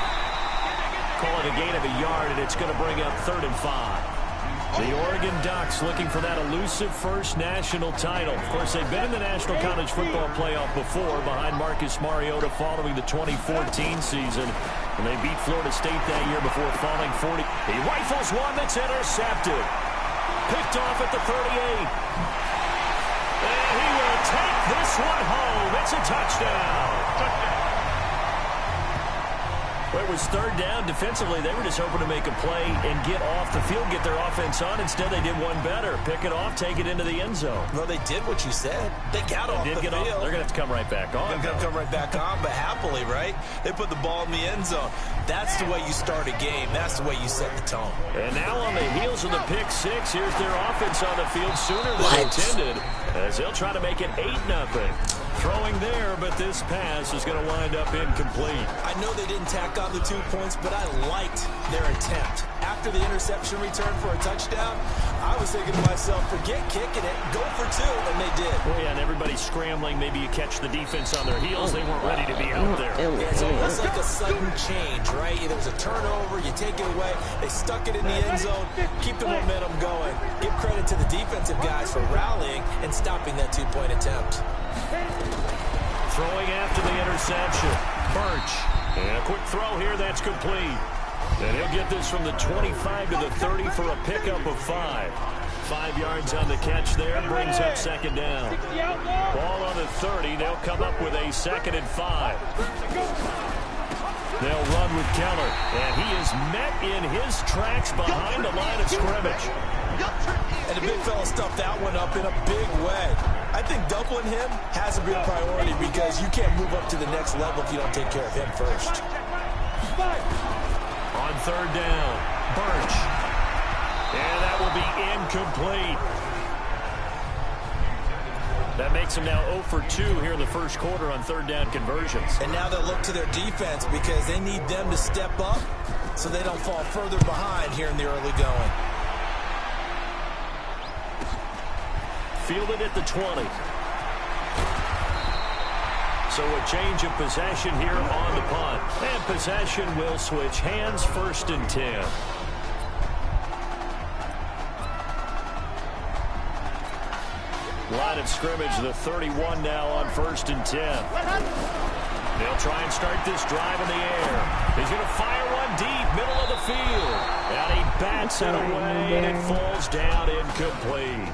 Call it a gain of a yard, and it's going to bring up 3rd and 5. The Oregon Ducks looking for that elusive first national title. Of course, they've been in the National College Football Playoff before behind Marcus Mariota following the 2014 season. And they beat Florida State that year before falling 40. He rifles one that's intercepted. Picked off at the 38. And he will take this one home. It's a touchdown. Well, it was third down. Defensively, they were just hoping to make a play and get off the field, get their offense on. Instead, they did one better. Pick it off, take it into the end zone. Well, they did what you said. They got off the field. They're going to have to come right back on. They're going to come right back on, but happily, right? They put the ball in the end zone. That's the way you start a game. That's the way you set the tone. And now on the heels of the pick six, here's their offense on the field sooner than intended, as they'll try to make it 8-0. Throwing there, but this pass is going to wind up incomplete. I know they didn't tack on the 2 points, but I liked their attempt. After the interception return for a touchdown, I was thinking to myself, forget kicking it, go for 2, and they did. Well, yeah, and everybody's scrambling. Maybe you catch the defense on their heels. They weren't ready to be out there. Yeah, it's almost like a sudden change, right? There was a turnover, you take it away, they stuck it in the end zone, keep the momentum going. Give credit to the defensive guys for rallying and stopping that 2-point attempt. Throwing after the interception. Birch. And a quick throw here that's complete. And he'll get this from the 25 to the 30 for a pickup of 5. 5 yards on the catch there. Brings up second down. Ball on the 30. They'll come up with a 2nd and 5. They'll run with Keller. And he is met in his tracks behind the line of scrimmage. And the big fella stuffed that one up in a big way. I think doubling him has to be a priority because you can't move up to the next level if you don't take care of him first. On third down, Birch. And that will be incomplete. That makes them now 0 for 2 here in the first quarter on third down conversions. And now they'll look to their defense because they need them to step up so they don't fall further behind here in the early going. Fielded at the 20. So a change of possession here on the punt. And possession will switch hands, 1st and 10. Line of scrimmage, the 31 now on 1st and 10. They'll try and start this drive in the air. He's going to fire one deep, middle of the field. And he bats it away, and it falls down incomplete.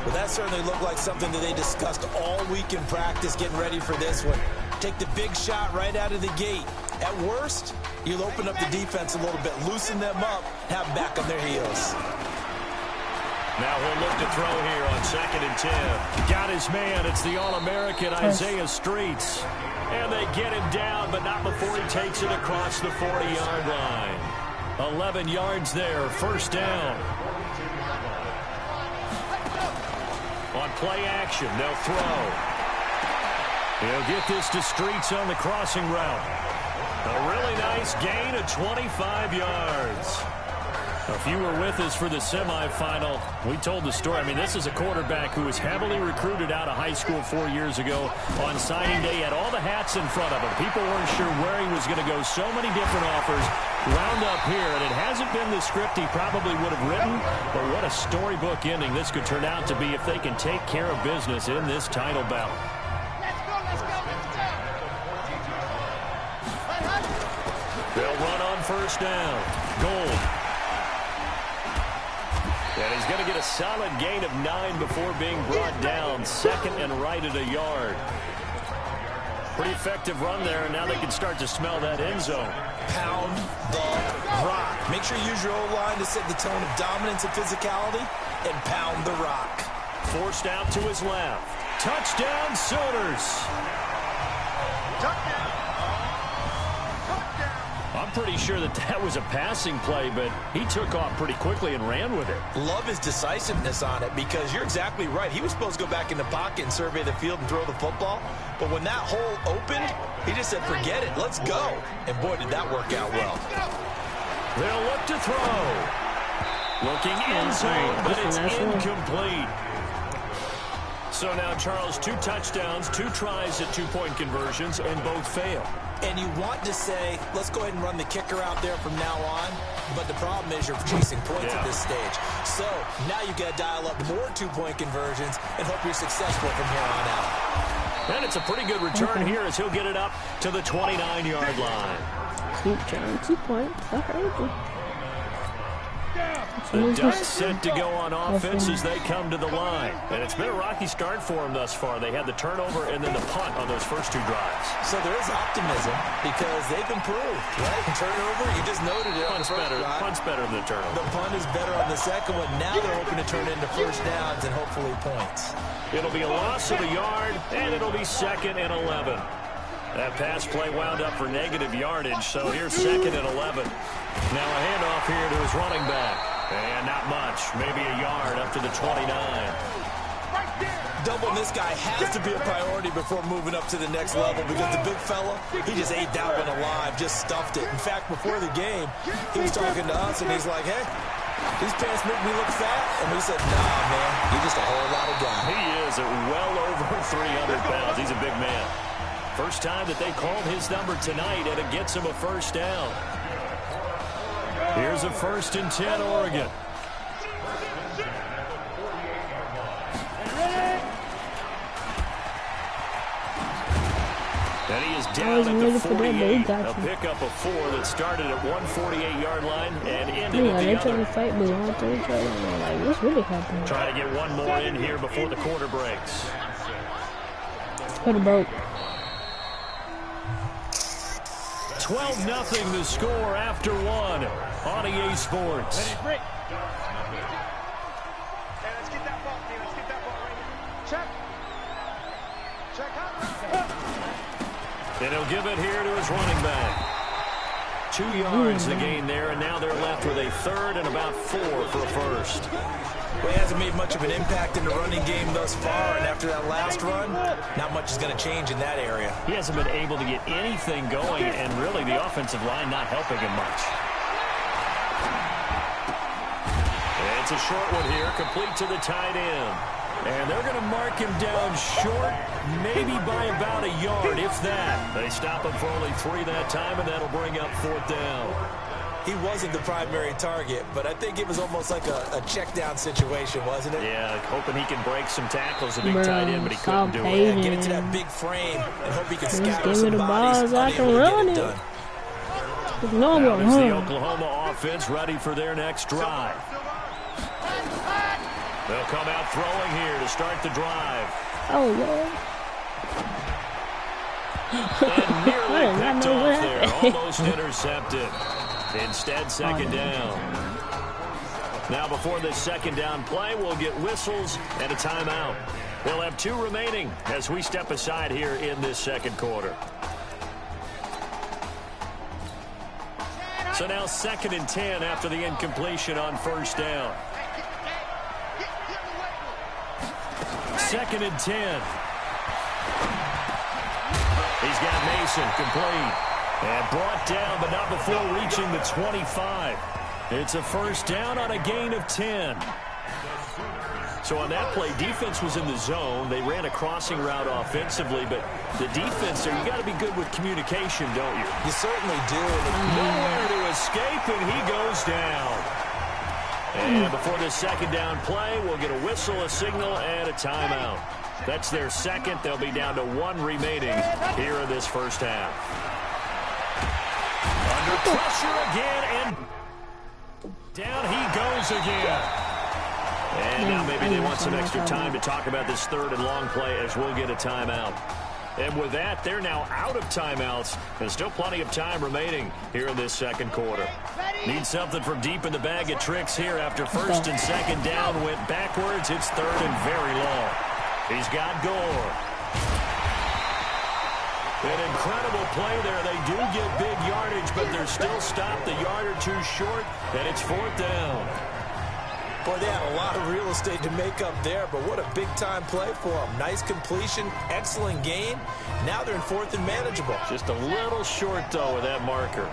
Well, that certainly looked like something that they discussed all week in practice getting ready for this one. Take the big shot right out of the gate. At worst, you'll open up the defense a little bit, loosen them up, have them back on their heels. Now he'll look to throw here on 2nd and 10. Got his man. It's the All-American Isaiah Streets. And they get him down, but not before he takes it across the 40-yard line. 11 yards there, 1st down. On play action, they'll throw. He'll get this to Streets on the crossing route. A really nice gain of 25 yards. If you were with us for the semifinal, we told the story. I mean, this is a quarterback who was heavily recruited out of high school 4 years ago. On signing day, he had all the hats in front of him. People weren't sure where he was going to go. So many different offers wound up here, and it hasn't been the script he probably would have written, but what a storybook ending this could turn out to be if they can take care of business in this title bout. They'll run on 1st down. Gold. And he's going to get a solid gain of 9 before being brought down. 2nd and right at a yard. Pretty effective run there, and now they can start to smell that end zone. Pound the rock. Make sure you use your O-line to set the tone of dominance and physicality, and pound the rock. Forced out to his left. Touchdown, Sooners. Touchdown. I'm pretty sure that was a passing play, but he took off pretty quickly and ran with it. Love his decisiveness on it because you're exactly right. He was supposed to go back in the pocket and survey the field and throw the football. But when that hole opened, he just said, forget it, let's go. And boy, did that work out well. They'll look to throw. Looking end zone, but it's incomplete. So now, Charles, 2 touchdowns, 2 tries at 2-point conversions, and both fail. And you want to say, let's go ahead and run the kicker out there from now on. But the problem is you're chasing points at this stage. So now you've got to dial up more 2-point conversions and hope you're successful from here on out. And it's a pretty good return here as he'll get it up to the 29-yard line. Keep trying 2 points. I heard you. The Ducks set to go on offense as they come to the line. And it's been a rocky start for them thus far. They had the turnover and then the punt on those first 2 drives. So there is optimism because they've improved, right? Turnover, you just noted it. Punt's better than the turnover. The punt is better on the second one. Now they're hoping to turn into first downs and hopefully points. It'll be a loss of a yard, and it'll be 2nd and 11. That pass play wound up for negative yardage, so here's 2nd and 11. Now a handoff here to his running back. And not much, maybe a yard up to the 29. Doubling this guy has to be a priority before moving up to the next level because the big fella, he just ate that one alive, just stuffed it. In fact, before the game, he was talking to us, and he's like, hey, these pants make me look fat. And we said, nah, man, you're just a whole lot of guy. He is at well over 300 pounds. He's a big man. First time that they called his number tonight, and it gets him a first down. Here's a 1st and 10, Oregon. And he is down at the 48. A pickup of 4 that started at 148-yard line and ended at the other. Trying to fight me on 3rd line. Like, what's really happening? Trying to get one more in here before the quarter breaks. Could have broke. 12-0 the score after 1 on EA Sports. Hey, let's get that ball, man. Let's get that ball right here. Check up. And he'll give it here to his running back. 2 yards the gain there, and now they're left with a 3rd and about 4 for a first. Well, he hasn't made much of an impact in the running game thus far, and after that last run, not much is going to change in that area. He hasn't been able to get anything going, and really the offensive line not helping him much. And it's a short one here, complete to the tight end. And they're going to mark him down short, maybe by about a yard, if that. They stop him for only 3 that time, and that'll bring up 4th down. He wasn't the primary target, but I think it was almost like a check down situation, wasn't it? Yeah, hoping he can break some tackles, a big tight end, but he couldn't do it. Yeah, get into that big frame and hope he can scatter give some me the bodies, balls, I can run it. No now more. the Oklahoma offense ready for their next drive. They'll come out throwing here to start the drive. Oh, Lord. And nearly picked off there, almost intercepted. Instead, 2nd down. Now before this 2nd down play, we'll get whistles and a timeout. We'll have 2 remaining as we step aside here in this 2nd quarter. So now 2nd and 10 after the incompletion on 1st down. 2nd and 10. He's got Mason complete. And brought down, but not before reaching the 25. It's a first down on a gain of 10. So on that play, defense was in the zone. They ran a crossing route offensively, but the defense there, you got to be good with communication, don't you? You certainly do. Nowhere to escape, and he goes down. And before the 2nd down play, we'll get a whistle, a signal, and a timeout. That's their 2nd. They'll be down to 1 remaining here in this first half. Under pressure again, and down he goes again. And now maybe they want some extra time to talk about this 3rd and long play as we'll get a timeout. And with that, they're now out of timeouts. There's still plenty of time remaining here in this 2nd quarter. Need something from deep in the bag of tricks here after 1st and 2nd down. Went backwards. It's 3rd and very long. He's got Gore. An incredible play there. They do get big yardage, but they're still stopped a yard or 2 short, and it's 4th down. Boy, they had a lot of real estate to make up there, but what a big-time play for them. Nice completion, excellent gain. Now they're in 4th and manageable. Just a little short, though, with that marker.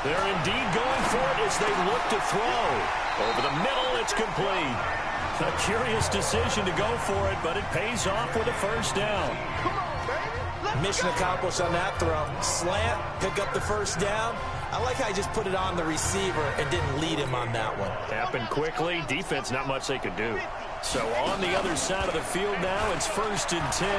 They're indeed going for it as they look to throw. Over the middle, it's complete. A curious decision to go for it, but it pays off with a first down. Mission accomplished on that throw. Slant, pick up the first down. I like how he just put it on the receiver and didn't lead him on that one. Happened quickly. Defense, not much they could do. So on the other side of the field now, it's 1st and 10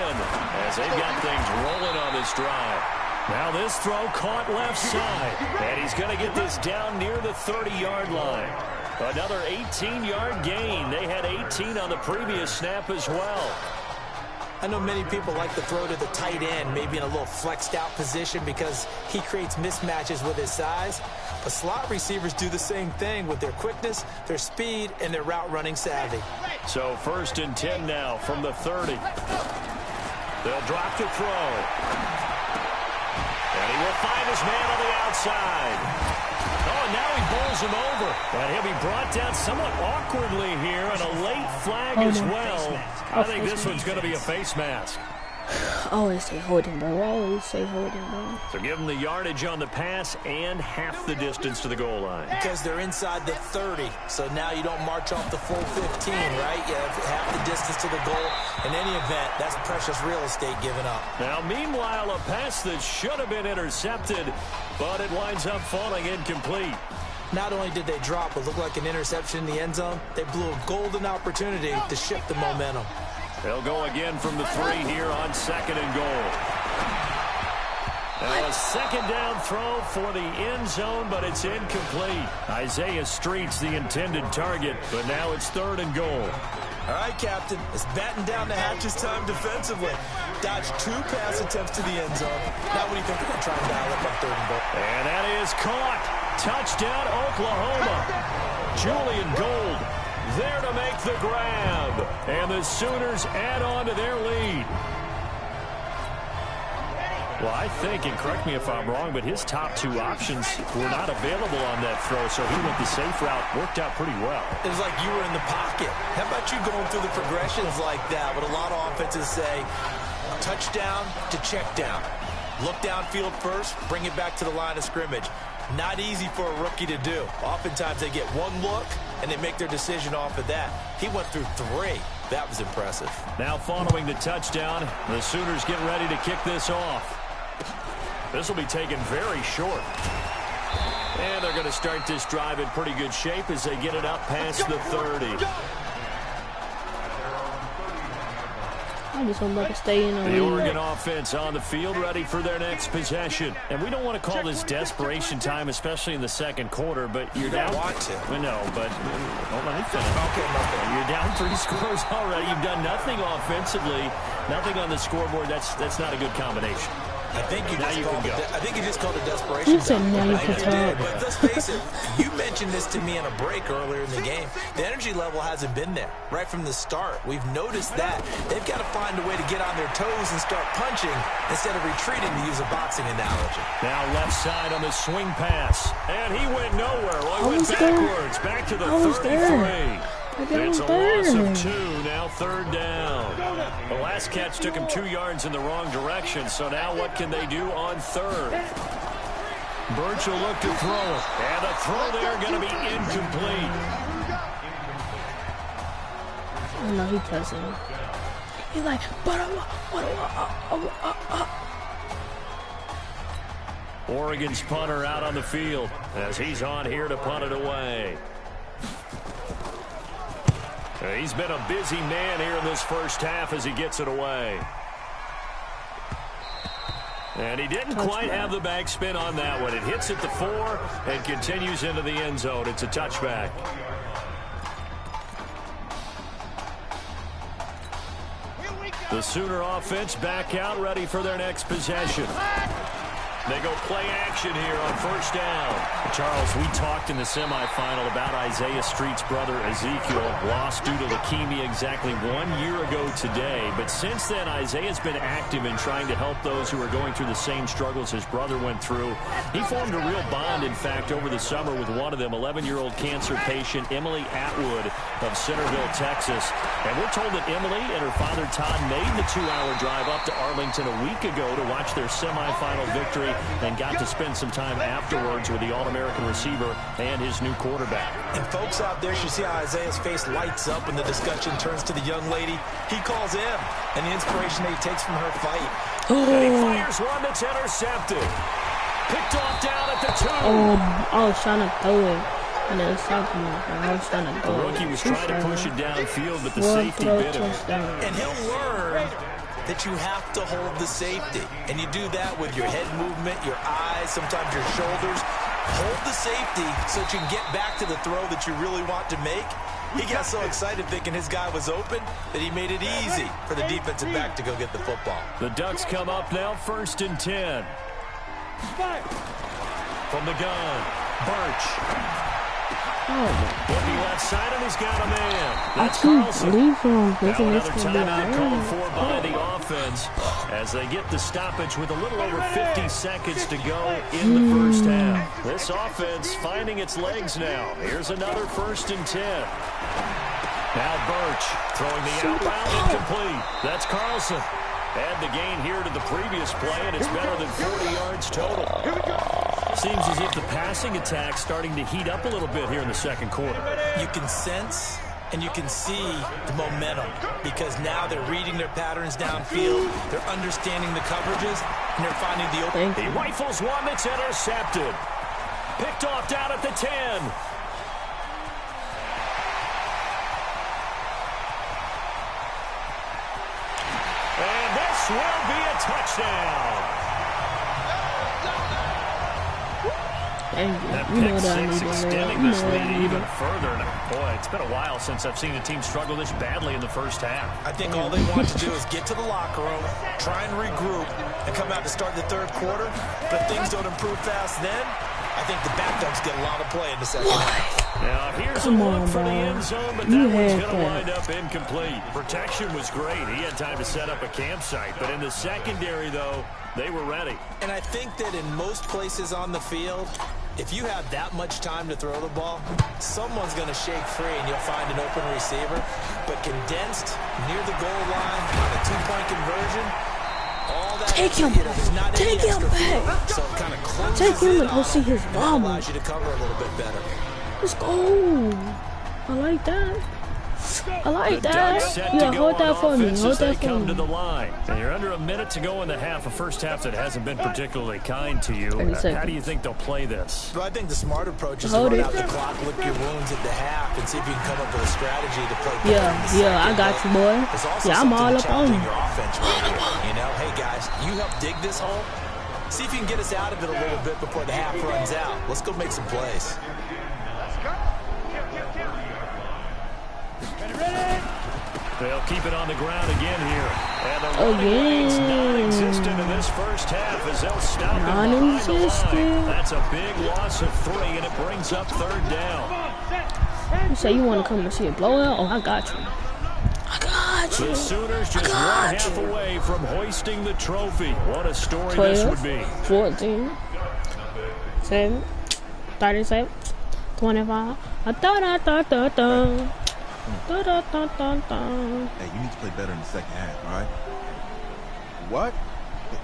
as they've got things rolling on this drive. Now this throw caught left side, and he's going to get this down near the 30-yard line. Another 18-yard gain. They had 18 on the previous snap as well. I know many people like to throw to the tight end, maybe in a little flexed out position because he creates mismatches with his size. But slot receivers do the same thing with their quickness, their speed, and their route running savvy. So 1st and 10 now from the 30. They'll drop to throw. And he will find his man on the outside. Oh, and now he bowls him over. And he'll be brought down somewhat awkwardly here, and a late flag as well. I think this one's going to be a face mask. I always say holding, bro. I always say holding, bro. So give them the yardage on the pass and half the distance to the goal line. Because they're inside the 30, so now you don't march off the full 15, right? You have half the distance to the goal. In any event, that's precious real estate given up. Now, meanwhile, a pass that should have been intercepted, but it winds up falling incomplete. Not only did they drop what looked like an interception in the end zone, they blew a golden opportunity to shift the momentum. They'll go again from the 3 here on 2nd and goal. Now a 2nd down throw for the end zone, but it's incomplete. Isaiah Street's the intended target, but now it's 3rd and goal. All right, Captain, it's batten down the hatches time defensively. Dodged 2 pass attempts to the end zone. Now what do you think they're going to try and dial up on 3rd and goal? And that is caught. Touchdown, Oklahoma. Julian Gold there to make the grab. And the Sooners add on to their lead. Well, I think, and correct me if I'm wrong, but his top 2 options were not available on that throw, so he went the safe route. Worked out pretty well. It was like you were in the pocket. How about you going through the progressions like that? But a lot of offenses say touchdown to check down. Look downfield first, bring it back to the line of scrimmage. Not easy for a rookie to do. Oftentimes they get 1 look, and they make their decision off of that. He went through 3. That was impressive. Now following the touchdown, the Sooners get ready to kick this off. This will be taken very short. And they're going to start this drive in pretty good shape as they get it up past the 30. I just want to stay in on the Oregon offense on the field, ready for their next possession. And we don't want to call this desperation time, especially in the 2nd quarter, but you're down. Want to. No, but hold on, okay. You're down 3 scores already. You've done nothing offensively, nothing on the scoreboard. That's not a good combination. I think you just called it desperation. But let's face it, you mentioned this to me in a break earlier in the game. The energy level hasn't been there right from the start. We've noticed that. They've got to find a way to get on their toes and start punching instead of retreating, to use a boxing analogy. Now left side on the swing pass. And he went nowhere. Well, he went backwards. Back to the 33. It's a loss of 2, now 3rd down. The last catch took him 2 yards in the wrong direction, so now what can they do on 3rd? Birch will look to throw it, and the throw there going to be incomplete. Oh, no, he doesn't. He's like, Oregon's punter out on the field as he's on here to punt it away. He's been a busy man here in this first half as he gets it away. And he didn't quite have the backspin on that one. It hits at the 4 and continues into the end zone. It's a touchback. The Sooner offense back out, ready for their next possession. They go play action here on 1st down. Charles, we talked in the semifinal about Isaiah Street's brother Ezekiel, lost due to leukemia exactly 1 year ago today. But since then, Isaiah's been active in trying to help those who are going through the same struggles his brother went through. He formed a real bond, in fact, over the summer with one of them, 11-year-old cancer patient Emily Atwood of Centerville, Texas. And we're told that Emily and her father Todd made the 2-hour drive up to Arlington a week ago to watch their semifinal victory and got to spend some time afterwards with the All-American receiver and his new quarterback. And folks out there should see how Isaiah's face lights up when the discussion turns to the young lady. He calls him, and the inspiration that he takes from her fight. And he fires one that's intercepted. Picked off down at the 2. I was trying to throw it. And then I was trying to throw it. The rookie was trying to push it downfield, but the safety bit him. And he'll learn that you have to hold the safety. And you do that with your head movement, your eyes, sometimes your shoulders. Hold the safety so that you can get back to the throw that you really want to make. He got so excited thinking his guy was open that he made it easy for the defensive back to go get the football. The Ducks come up now, 1st and 10. From the gun, Birch. Looking left side, and he's got a man. That's Carlson. Now another timeout called for by the offense as they get the stoppage with a little over 50 seconds to go in the first half. This offense finding its legs now. Here's another 1st and 10. Now Birch throwing the outbound incomplete. That's Carlson. Add the gain here to the previous play, and it's better than 40 yards total. Seems as if the passing attack's starting to heat up a little bit here in the second quarter. You can sense and you can see the momentum because now they're reading their patterns downfield, they're understanding the coverages, and they're finding the open. He rifles one that's intercepted. Picked off down at the 10. And this will be a touchdown. That pick six extending this lead even further. Boy, it's been a while since I've seen a team struggle this badly in the first half. I think all they want to do is get to the locker room, try and regroup, and come out to start the third quarter. But if things don't improve fast then, I think the backups get a lot of play in the second half. Now here's a look for the end zone, but that one's going to wind up incomplete. Protection was great. He had time to set up a campsite, but in the secondary, though, they were ready. And I think that in most places on the field, if you have that much time to throw the ball, someone's going to shake free and you'll find an open receiver. But condensed near the goal line on a two-point conversion, all that take him back. Take him back. So it kind of take him and go see his mama. Allows you to cover a little bit better. Let's go. I like that. I like that. Yeah, hold that for me. Hold that for me. To the line. And you're under a minute to go in the half, a first half that hasn't been particularly kind to you. How do you think they'll play this? Well, I think the smart approach is to run out the clock, lick your wounds at the half, and see if you can come up with a strategy to play. Yeah, I got you, boy. Yeah, I'm all up on you. Your offense right here. You know, hey guys, you help dig this hole. See if you can get us out of it a little bit before the half runs out. Let's go make some plays. They'll keep it on the ground again here. And the running lane's non-existent in this first half as they'll stop him behind the line. That's a big loss of 3, and it brings up 3rd down. You say you want to come and see a blowout? Oh, I got you. I got you. The Sooners just one half away from hoisting the trophy. What a story this would be. 14, 7, 37, 25. Hey, you need to play better in the second half, all right? What?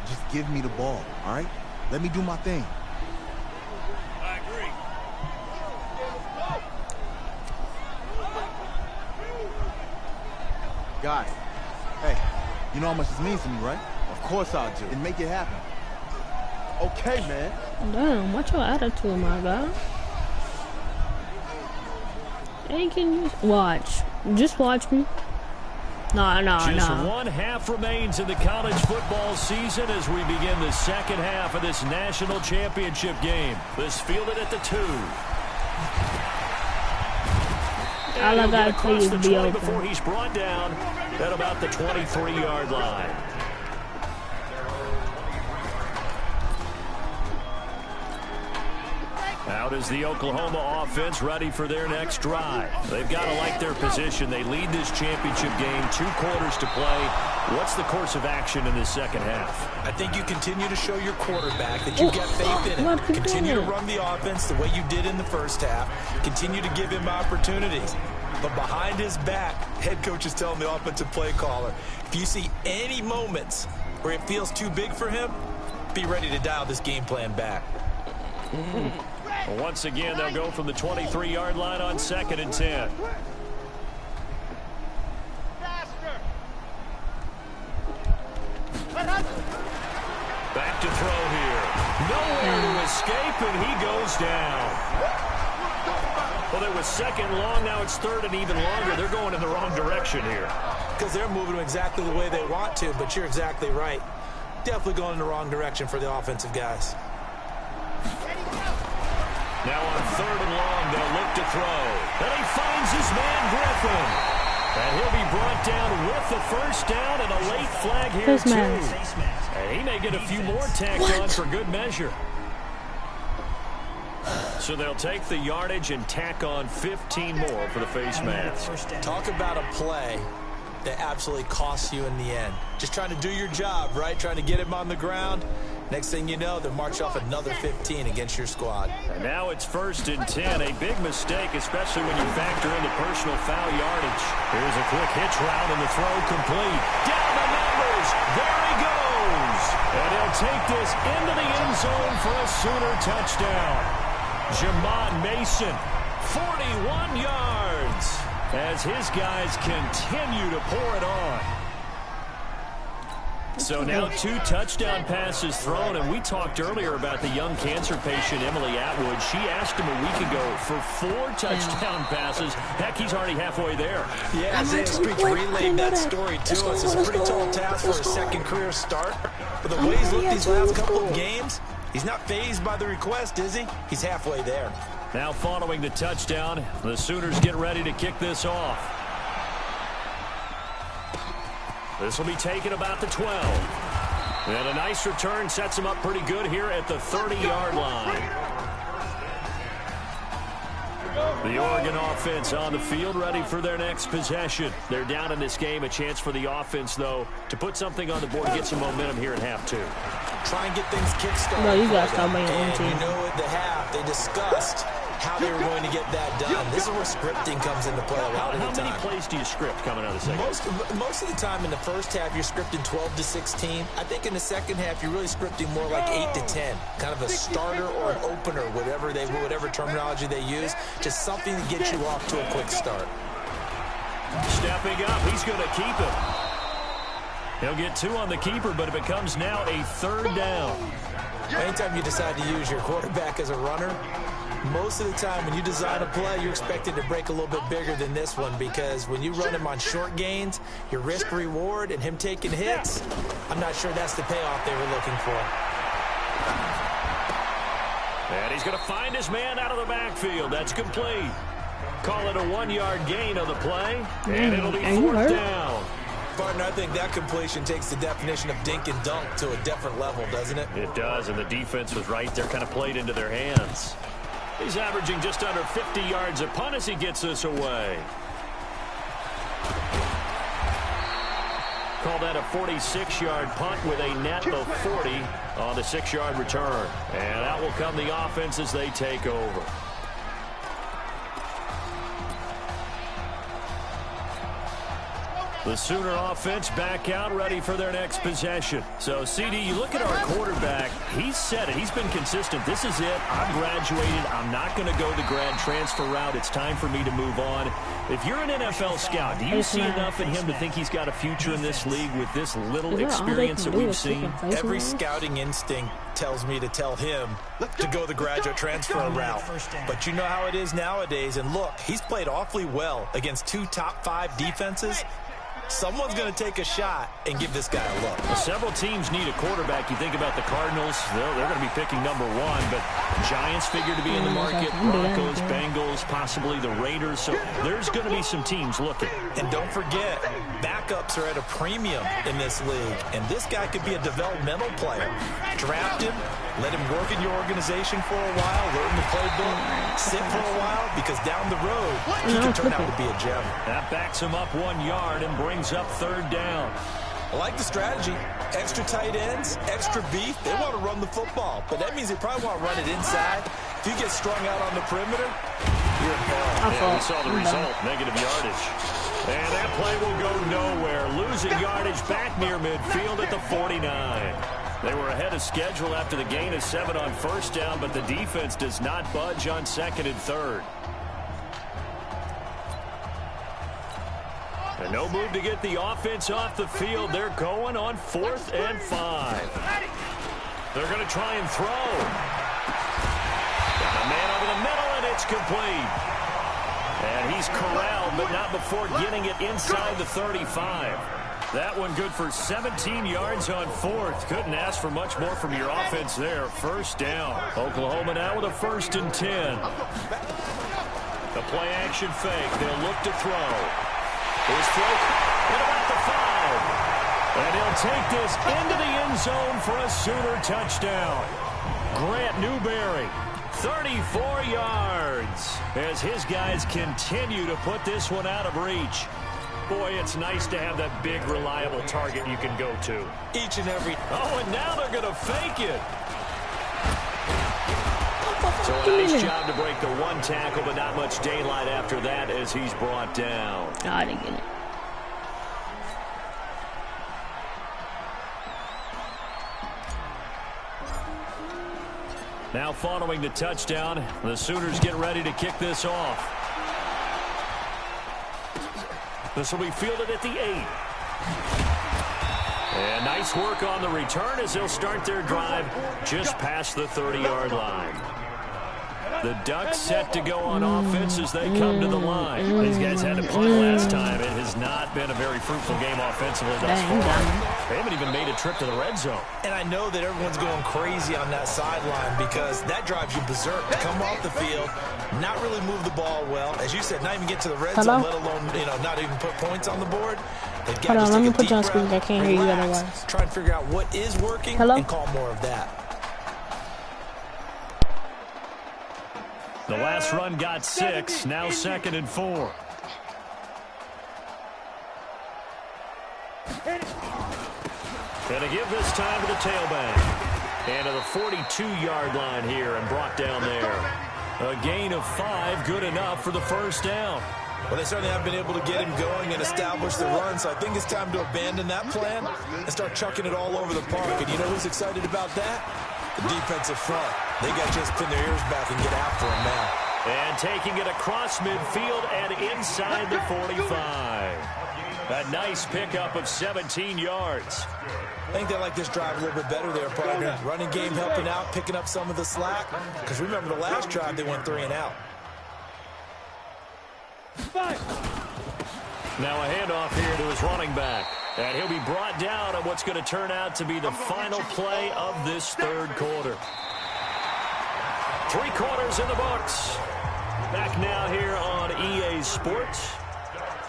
Just give me the ball, all right? Let me do my thing. I agree. Guys, hey, you know how much this means to me, right? Of course I do. And make it happen. Okay, man. Damn, what's your attitude, my guy? Hey, can you watch? Just watch me. Just one half remains in the college football season as we begin the second half of this national championship game. This fielded at the 2. All I gotta tell you is be open. Before he's brought down at about the 23-yard line. Out is the Oklahoma offense ready for their next drive. They've got to like their position. They lead this championship game, 2 quarters to play. What's the course of action in this second half? I think you continue to show your quarterback that you've got faith in him. Continue to run the offense the way you did in the first half. Continue to give him opportunities. But behind his back, head coach is telling the offensive play caller, if you see any moments where it feels too big for him, be ready to dial this game plan back. Once again, they'll go from the 23-yard line on 2nd and 10. Back to throw here. Nowhere to escape, and he goes down. Well, it was 2nd long. Now it's 3rd and even longer. They're going in the wrong direction here. Because they're moving exactly the way they want to, but you're exactly right. Definitely going in the wrong direction for the offensive guys. Now on 3rd and long, they'll look to throw. And he finds his man, Griffin. And he'll be brought down with the first down and a late flag here, too. And he may get a few more tacked on for good measure. So they'll take the yardage and tack on 15 more for the face mask. Talk about a play that absolutely costs you in the end. Just trying to do your job, right? Trying to get him on the ground. Next thing you know, they'll march off another 15 against your squad. And now it's 1st and 10. A big mistake, especially when you factor in the personal foul yardage. Here's a quick hitch route and the throw complete. Down the numbers. There he goes. And he'll take this into the end zone for a Sooner touchdown. Jamon Mason, 41 yards, as his guys continue to pour it on. So now 2 touchdown passes thrown, and we talked earlier about the young cancer patient, Emily Atwood. She asked him a week ago for 4 touchdown passes. Heck, he's already halfway there. Yeah, Isaiah Streets relayed that story to us. It's a pretty tall task for a second career start. But the way he's looked these last couple of games, he's not fazed by the request, is he? He's halfway there. Now following the touchdown, the Sooners get ready to kick this off. This will be taken about the 12. And a nice return sets them up pretty good here at the 30-yard line. The Oregon offense on the field ready for their next possession. They're down in this game. A chance for the offense, though, to put something on the board, get some momentum here at half 2. Try and get things kick-started. No, you guys stop making one team. You know, at the half, they discussed how they were going to get that done. This is where scripting comes into play a lot of the time. How many plays do you script coming out of the second? Most of the time in the first half, you're scripting 12 to 16. I think in the second half, you're really scripting more like 8 to 10. Kind of a starter or an opener, whatever terminology they use. Just something to get you off to a quick start. Stepping up, he's going to keep it. He'll get 2 on the keeper, but it becomes now a 3rd down. Anytime you decide to use your quarterback as a runner, most of the time when you design a play, you're expected to break a little bit bigger than this one, because when you run him on short gains, your risk reward and him taking hits, I'm not sure that's the payoff they were looking for. And he's going to find his man out of the backfield. That's complete. Call it a 1-yard gain on the play, and it'll be 4th down. Partner, I think that completion takes the definition of dink and dunk to a different level, doesn't it? It does, and the defense was right there, kind of played into their hands. He's averaging just under 50 yards a punt as he gets this away. Call that a 46-yard punt with a net of 40 on the 6-yard return. And out will come the offense as they take over. The Sooner offense back out, ready for their next possession. So, CD, you look at our quarterback. He's said it. He's been consistent. This is it. I'm graduated. I'm not going to go the grad transfer route. It's time for me to move on. If you're an NFL scout, do you see enough in him to think he's got a future in this league with this little experience that we've seen? Every scouting instinct tells me to tell him to go the graduate transfer route. But you know how it is nowadays. And look, he's played awfully well against 2 top 5 defenses. Someone's going to take a shot and give this guy a look. Well, several teams need a quarterback. You think about the Cardinals, they're going to be picking number 1, but Giants figure to be in the market, Broncos, Bengals, possibly the Raiders. So there's going to be some teams looking. And don't forget, backups are at a premium in this league, and this guy could be a developmental player. Draft him, let him work in your organization for a while, learn the playbook, sit for a while, because down the road, he can turn out to be a gem. That backs him up 1 yard and brings up 3rd down. I like the strategy. Extra tight ends, extra beef. They want to run the football, but that means they probably want to run it inside. If you get strung out on the perimeter, you're in peril. Yeah, we saw the result, negative yardage. And that play will go nowhere. Losing yardage back near midfield at the 49. They were ahead of schedule after the gain of 7 on first down, but the defense does not budge on second and third. And no move to get the offense off the field. They're going on 4th and 5. They're going to try and throw. Got a man over the middle, and it's complete. And he's corralled, but not before getting it inside the 35. That one good for 17 yards on 4th. Couldn't ask for much more from your offense there. First down. Oklahoma now with a 1st and 10. The play action fake. They'll look to throw. His throw at about the 5. And he'll take this into the end zone for a Sooner touchdown. Grant Newberry, 34 yards, as his guys continue to put this one out of reach. Boy, it's nice to have that big, reliable target you can go to. Each and every... Oh, and now they're going to fake it. So a nice job to break the 1 tackle, but not much daylight after that as he's brought down. I didn't get it. Now following the touchdown, the Sooners get ready to kick this off. This will be fielded at the 8. And nice work on the return as they'll start their drive just past the 30-yard line. The Ducks set to go on offense as they come to the line. These guys had to punt last time. It has not been a very fruitful game offensively thus far. They haven't even made a trip to the red zone. And I know that everyone's going crazy on that sideline because that drives you berserk to come off the field, not really move the ball well. As you said, not even get to the red zone, let alone, not even put points on the board. Hold on, let me put you on speaker. I can't hear you otherwise. Try and figure out what is working and call more of that. The last run got 6, now 2nd and 4. And a give this time to the tailback. And to the 42-yard line here and brought down there. A gain of 5, good enough for the first down. Well, they certainly have been able to get him going and establish the run, so I think it's time to abandon that plan and start chucking it all over the park. And you know who's excited about that? The defensive front. They got to just pin their ears back and get after him now. And taking it across midfield and inside the 45. A nice pickup of 17 yards. I think they like this drive a little bit better there, partner. Running game helping out, picking up some of the slack. Because remember the last drive, they went 3 and out. Now a handoff here to his running back. And he'll be brought down on what's going to turn out to be the final play of this 3rd quarter. 3 quarters in the books. Back now here on EA Sports.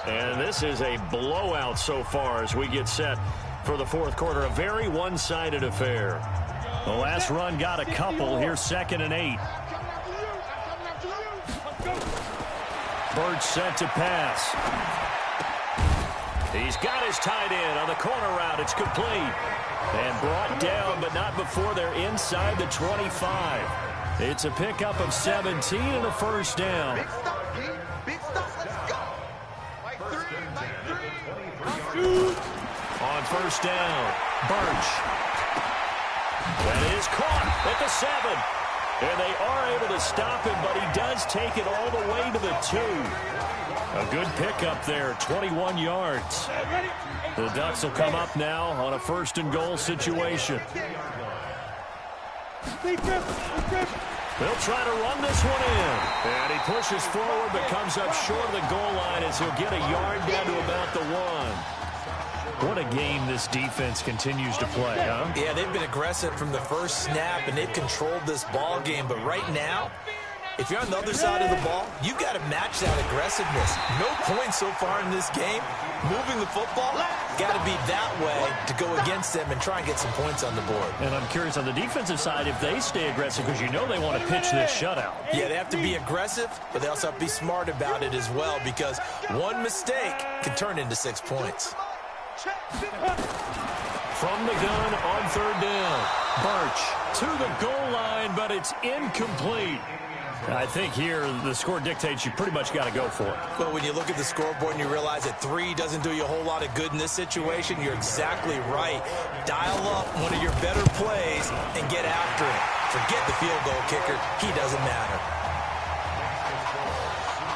And this is a blowout so far as we get set for the 4th quarter. A very one-sided affair. The last run got a couple. Here's 2nd and 8. Birch set to pass. He's got his tight end on the corner route. It's complete. And brought down, but not before they're inside the 25. It's a pickup of 17 and a first down. On first down, Birch. That is caught at the 7. And they are able to stop him, but he does take it all the way to the 2. A good pickup there, 21 yards. The Ducks will come up now on a 1st and goal situation. They'll try to run this one in. And he pushes forward but comes up short of the goal line as he'll get a yard down to about the 1. What a game this defense continues to play, huh? Yeah, they've been aggressive from the first snap, and they've controlled this ball game. But right now, if you're on the other side of the ball, you've got to match that aggressiveness. No points so far in this game. Moving the football, got to be that way to go against them and try and get some points on the board. And I'm curious on the defensive side if they stay aggressive because you know they want to pitch this shutout. Yeah, they have to be aggressive, but they also have to be smart about it as well because one mistake can turn into 6 points. From the gun on 3rd down. Birch to the goal line, but it's incomplete. I think here the score dictates you pretty much got to go for it. Well, when you look at the scoreboard and you realize that 3 doesn't do you a whole lot of good in this situation, you're exactly right. Dial up one of your better plays and get after it. Forget the field goal kicker. He doesn't matter.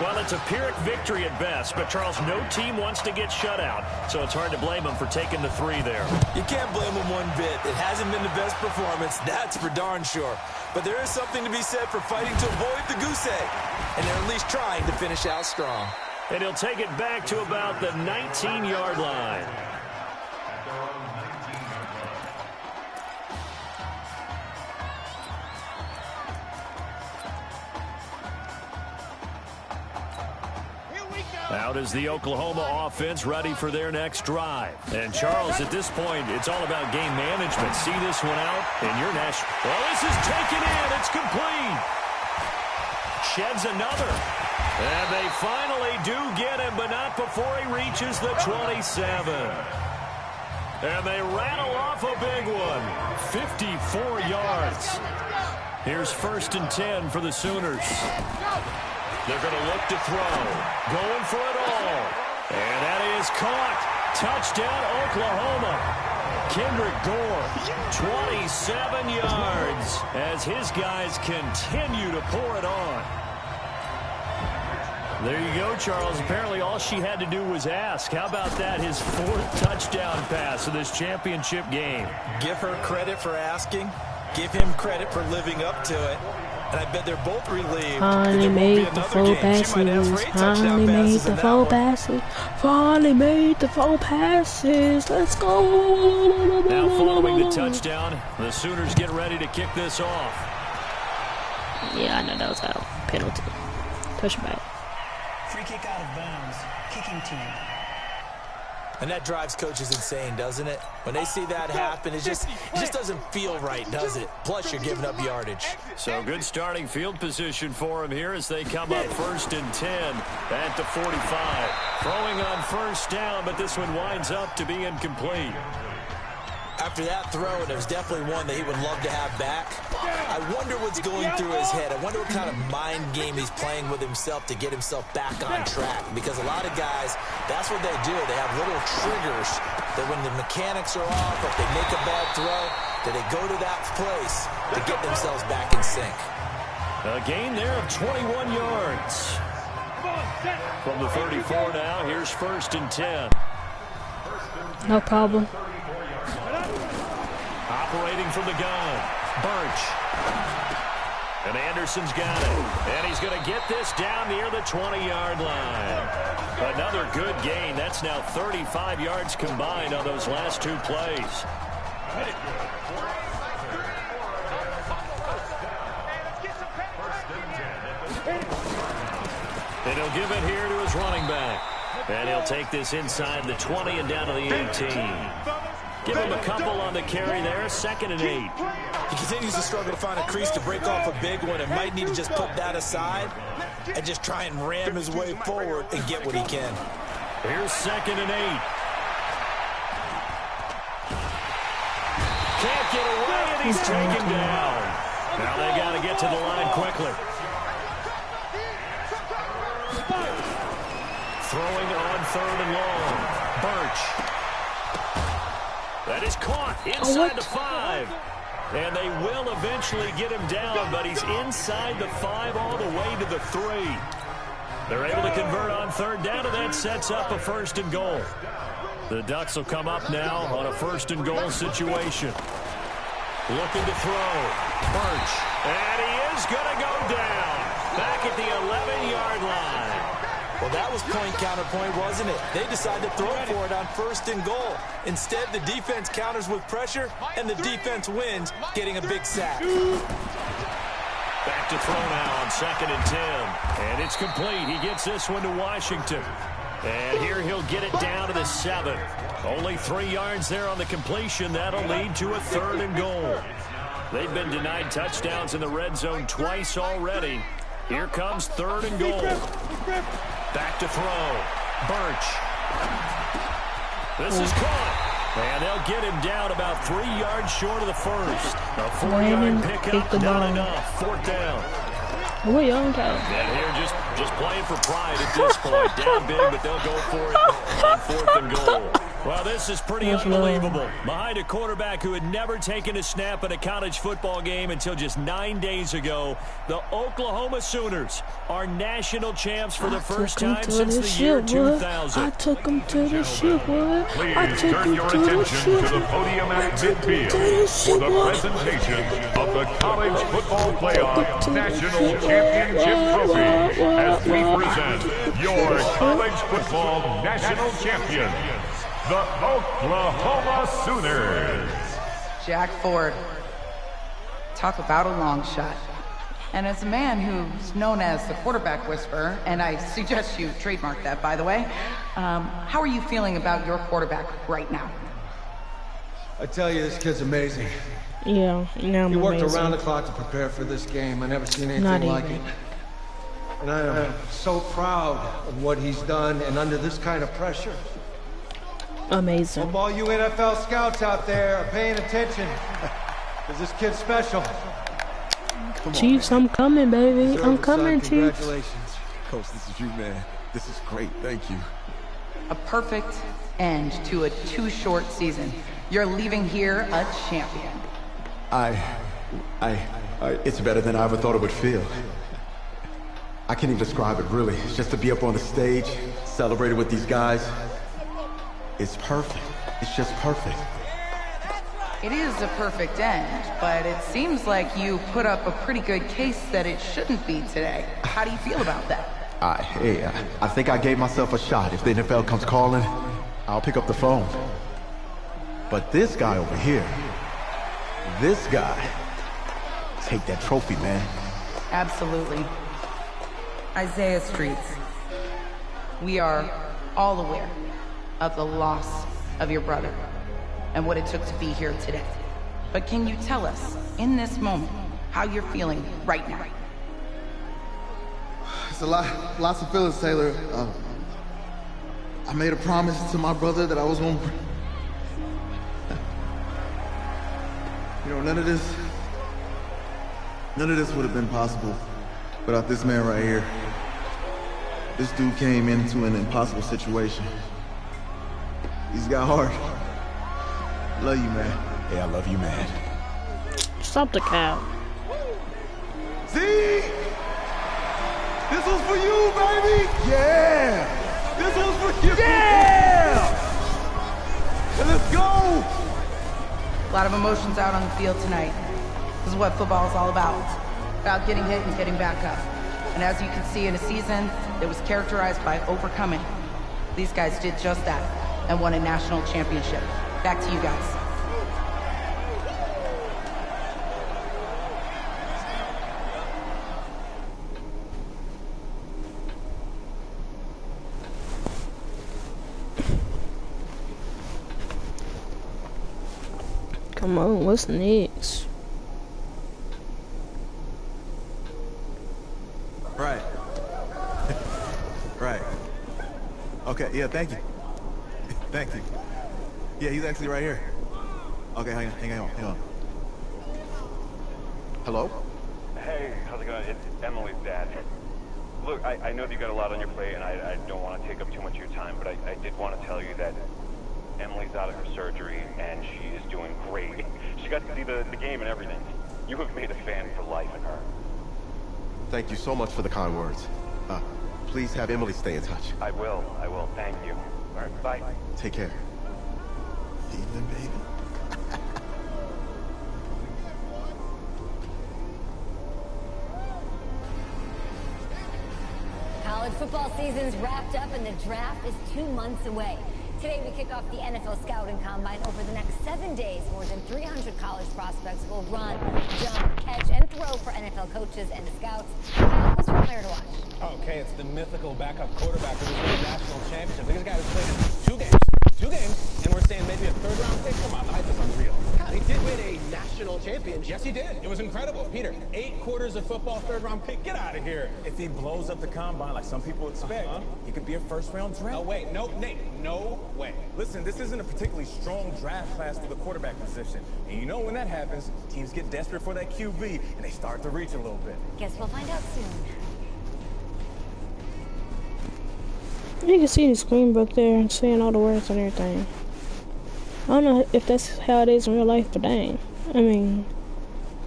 Well, it's a Pyrrhic victory at best, but Charles, no team wants to get shut out, so it's hard to blame them for taking the 3 there. You can't blame them one bit. It hasn't been the best performance, that's for darn sure. But there is something to be said for fighting to avoid the goose egg, and they're at least trying to finish out strong. And he'll take it back to about the 19-yard line. Out is the Oklahoma offense ready for their next drive. And Charles, at this point, it's all about game management. See this one out in your national. Well, this is taken in. It's complete. Sheds another. And they finally do get him, but not before he reaches the 27. And they rattle off a big one. 54 yards. Here's 1st and 10 for the Sooners. They're going to look to throw. Going for it all. And that is caught. Touchdown, Oklahoma. Kendrick Gore, 27 yards as his guys continue to pour it on. There you go, Charles. Apparently all she had to do was ask. How about that? His 4th touchdown pass of this championship game. Give her credit for asking. Give him credit for living up to it. And I bet they're both relieved. Finally made the 4 passes. Finally made the 4 passes. Finally made the 4 passes. Let's go. Now following the touchdown, the Sooners get ready to kick this off. Yeah, I know that was out. Penalty. Touchback. Free kick out of bounds. Kicking team. And that drives coaches insane, doesn't it? When they see that happen, it just doesn't feel right, does it? Plus, you're giving up yardage. So good starting field position for him here as they come up 1st and 10 at the 45. Throwing on 1st down, but this one winds up to be incomplete. After that throw, and it was definitely one that he would love to have back, I wonder what's going through his head. I wonder what kind of mind game he's playing with himself to get himself back on track. Because a lot of guys, that's what they do. They have little triggers that when the mechanics are off, if they make a bad throw, that they go to that place to get themselves back in sync. A gain there of 21 yards. From the 34 now, here's 1st and 10. No problem. Operating from the gun, Birch. And Anderson's got it. And he's going to get this down near the 20-yard line. Another good gain. That's now 35 yards combined on those last 2 plays. And he'll give it here to his running back. And he'll take this inside the 20 and down to the 18. Give him a couple on the carry there, 2nd and 8. He continues to struggle to find a crease to break off a big one and might need to just put that aside and just try and ram his way forward and get what he can. Here's 2nd and 8. Can't get away, and he's taken down. Now they got to get to the line quickly. Throwing on 3rd and long. Birch. That is caught inside the 5. And they will eventually get him down, but he's inside the 5 all the way to the 3. They're able to convert on 3rd down, and that sets up a 1st and goal. The Ducks will come up now on a 1st and goal situation. Looking to throw. Birch. And he is going to go down. Back at the 11-yard line. Well, that was point-counterpoint, wasn't it? They decided to throw for it on 1st and goal. Instead, the defense counters with pressure, and the defense wins, getting a big sack. Back to throw now on 2nd and 10. And it's complete. He gets this one to Washington. And here he'll get it down to the 7. Only 3 yards there on the completion. That'll lead to a 3rd and goal. They've been denied touchdowns in the red zone twice already. Here comes 3rd and goal. Back to throw. Birch. This is caught. And they'll get him down about 3 yards short of the 1st. A 4-yard pickup, not enough. 4th down. What young cow? And here just playing for pride at this point. Down big, but they'll go for it on 4th and goal. Well, this is pretty unbelievable. Behind a quarterback who had never taken a snap at a college football game until just 9 days ago, the Oklahoma Sooners are national champs for the first time since the year 2000. I took them to the shit, boy. Please turn your attention to the podium at midfield for the presentation of the College Football Playoff National Championship Trophy as we present your college football national champions, the Oklahoma Sooners. Jack Ford. Talk about a long shot. And as a man who's known as the quarterback whisperer, and I suggest you trademark that, by the way, how are you feeling about your quarterback right now? I tell you, this kid's amazing. Yeah, now he worked around the clock to prepare for this game. I never seen anything like it. And I am so proud of what he's done, and under this kind of pressure. Amazing. Hope all you NFL scouts out there are paying attention, because this kid's special. Chiefs, I'm coming, baby. I'm coming, Chiefs. Congratulations. Coach, this is you, man. This is great. Thank you. A perfect end to a too short season. You're leaving here a champion. It's better than I ever thought it would feel. I can't even describe it, really. It's just to be up on the stage, celebrating with these guys. It's perfect. It's just perfect. It is a perfect end, but it seems like you put up a pretty good case that it shouldn't be today. How do you feel about that? I think I gave myself a shot. If the NFL comes calling, I'll pick up the phone. But this guy over here, this guy, take that trophy, man. Absolutely. Isaiah Streets, we are all aware of the loss of your brother and what it took to be here today. But can you tell us, in this moment, how you're feeling right now? It's lots of feelings, Taylor. I made a promise to my brother that I was gonna... You know, none of this would have been possible without this man right here. This dude came into an impossible situation. He's got heart. Love you, man. Yeah, I love you, man. Stop the cow. See? This was for you, baby! Yeah! This was for you! Yeah! And let's go! A lot of emotions out on the field tonight. This is what football is all about. About getting hit and getting back up. And as you can see, in a season that was characterized by overcoming, these guys did just that and won a national championship. Back to you guys. Come on, what's next? Right. Right. Okay, yeah, thank you. Thank you. Yeah, he's actually right here. Okay, hang on. Hello? Hey, how's it going? It's Emily's dad. Look, I know that you got a lot on your plate, and I don't want to take up too much of your time, but I did want to tell you that Emily's out of her surgery, and she is doing great. She got to see the game and everything. You have made a fan for life in her. Thank you so much for the kind words. Please have Emily stay in touch. I will. Thank you. All right, bye. Take care. Evening, baby. College football season's wrapped up and the draft is 2 months away. Today we kick off the NFL Scouting Combine. Over the next 7 days, more than 300 college prospects will run, jump, catch, and throw for NFL coaches and scouts. Who's your player to watch? Okay, it's the mythical backup quarterback who was in the national championship. This guy has played in 2 games, 2 games, and we're saying maybe a 3rd-round pick? Come on, the hype is unreal. God, he did win a national championship. Yes, he did. It was incredible. Peter, 8 quarters of football, 3rd-round pick. Get out of here. If he blows up the combine like some people expect, he could be a 1st-round draft. No way. No, Nate. No way. Listen, this isn't a particularly strong draft class for the quarterback position. And you know when that happens, teams get desperate for that QB, and they start to reach a little bit. Guess we'll find out soon. You can see the screen back there and saying all the words and everything. I don't know if that's how it is in real life, but dang. I mean,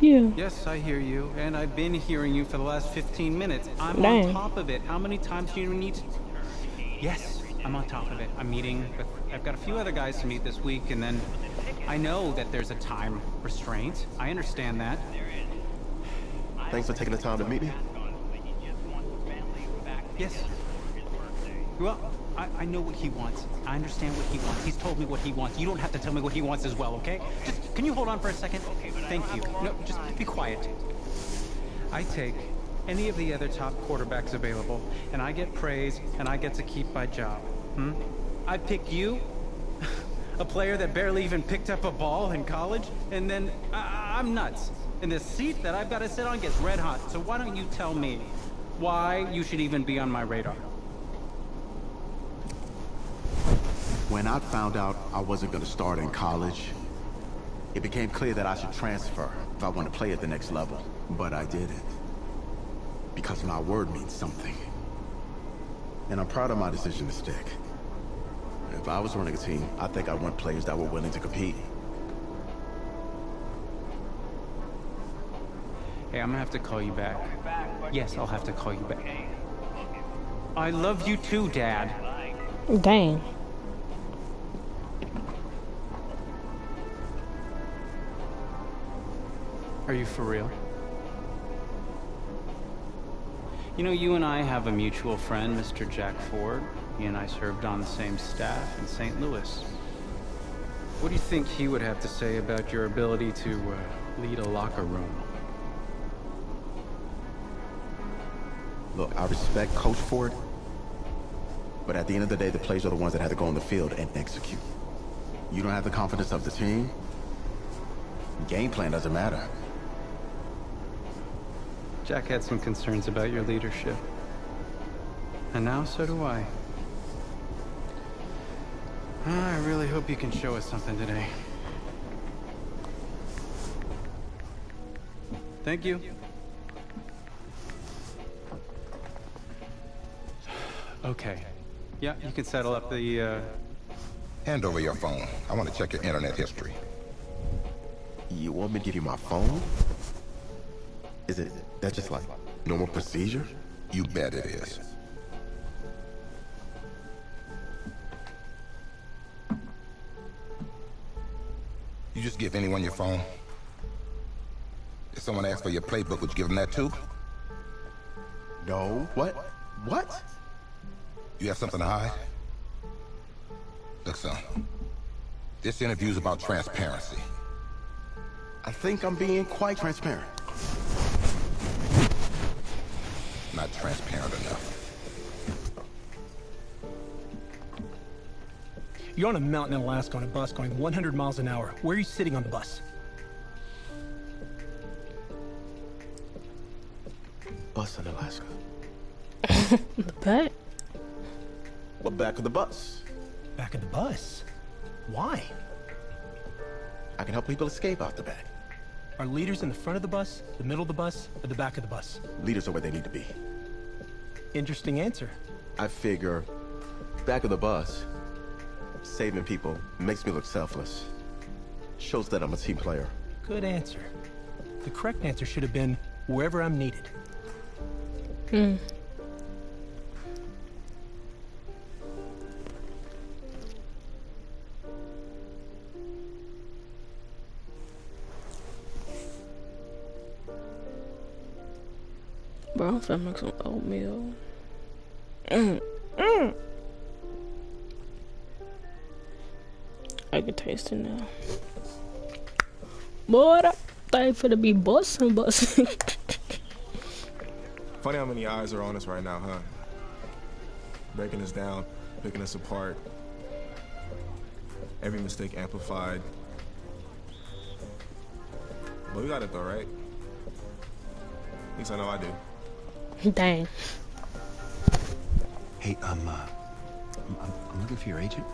yeah. Yes, I hear you, and I've been hearing you for the last 15 minutes. I'm Dang. on top of it. How many times do you need to... Yes, I'm on top of it. I'm meeting with... I've got a few other guys to meet this week, and then I know that there's a time restraint. I understand that. Thanks for taking the time to meet me. Yes. Well, I know what he wants. I understand what he wants. He's told me what he wants. You don't have to tell me what he wants as well, okay? Just, can you hold on for a second? Thank you. No, just be quiet. I take any of the other top quarterbacks available, and I get praise, and I get to keep my job. I pick you, a player that barely even picked up a ball in college, and then I'm nuts. And the seat that I've got to sit on gets red hot. So why don't you tell me why you should even be on my radar? When I found out I wasn't going to start in college, it became clear that I should transfer if I want to play at the next level. But I didn't. Because my word means something. And I'm proud of my decision to stick. If I was running a team, I think I want players that were willing to compete. Hey, I'm gonna have to call you back. Yes, I'll have to call you back. I love you too, Dad. Dang. Are you for real? You know, you and I have a mutual friend, Mr. Jack Ford. He and I served on the same staff in St. Louis. What do you think he would have to say about your ability to lead a locker room? Look, I respect Coach Ford, but at the end of the day, the players are the ones that have to go on the field and execute. You don't have the confidence of the team, game plan doesn't matter. Jack had some concerns about your leadership. And now so do I. I really hope you can show us something today. Thank you. Okay. Yeah, you can settle up the, Hand over your phone. I want to check your internet history. You want me to give you my phone? Is it that just like normal procedure? You bet it is. You just give anyone your phone? If someone asks for your playbook, would you give them that too? No. What? What? You have something to hide? Look, son. This interview's about transparency. I think I'm being quite transparent. Not transparent enough. You're on a mountain in Alaska on a bus going 100 miles an hour. Where are you sitting on the bus? Bus in Alaska. The back? Well, back of the bus. Back of the bus? Why? I can help people escape out the back. Are leaders in the front of the bus, the middle of the bus, or the back of the bus? Leaders are where they need to be. Interesting answer. I figure back of the bus, saving people makes me look selfless. Shows that I'm a team player. Good answer. The correct answer should have been wherever I'm needed. Bro, I'm finna make some oatmeal. I can taste it now. Boy, that thing finna be busting. Funny how many eyes are on us right now, huh? Breaking us down, picking us apart. Every mistake amplified. But we got it though, right? At least I know I do. Dang. Hey, I'm looking for your agent.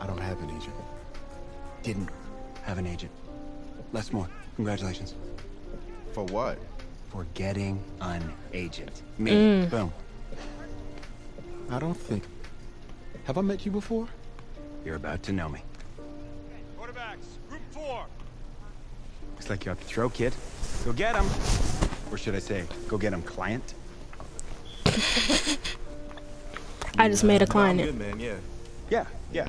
I don't have an agent. Didn't have an agent. Les Moore, congratulations. For what? For getting an agent. Me. Boom. I don't think... Have I met you before? You're about to know me. Quarterbacks, group 4. Looks like you're up to throw, kid. Go get him. Or should I say, go get him, client? I just made a client. I'm good, man, yeah. Yeah.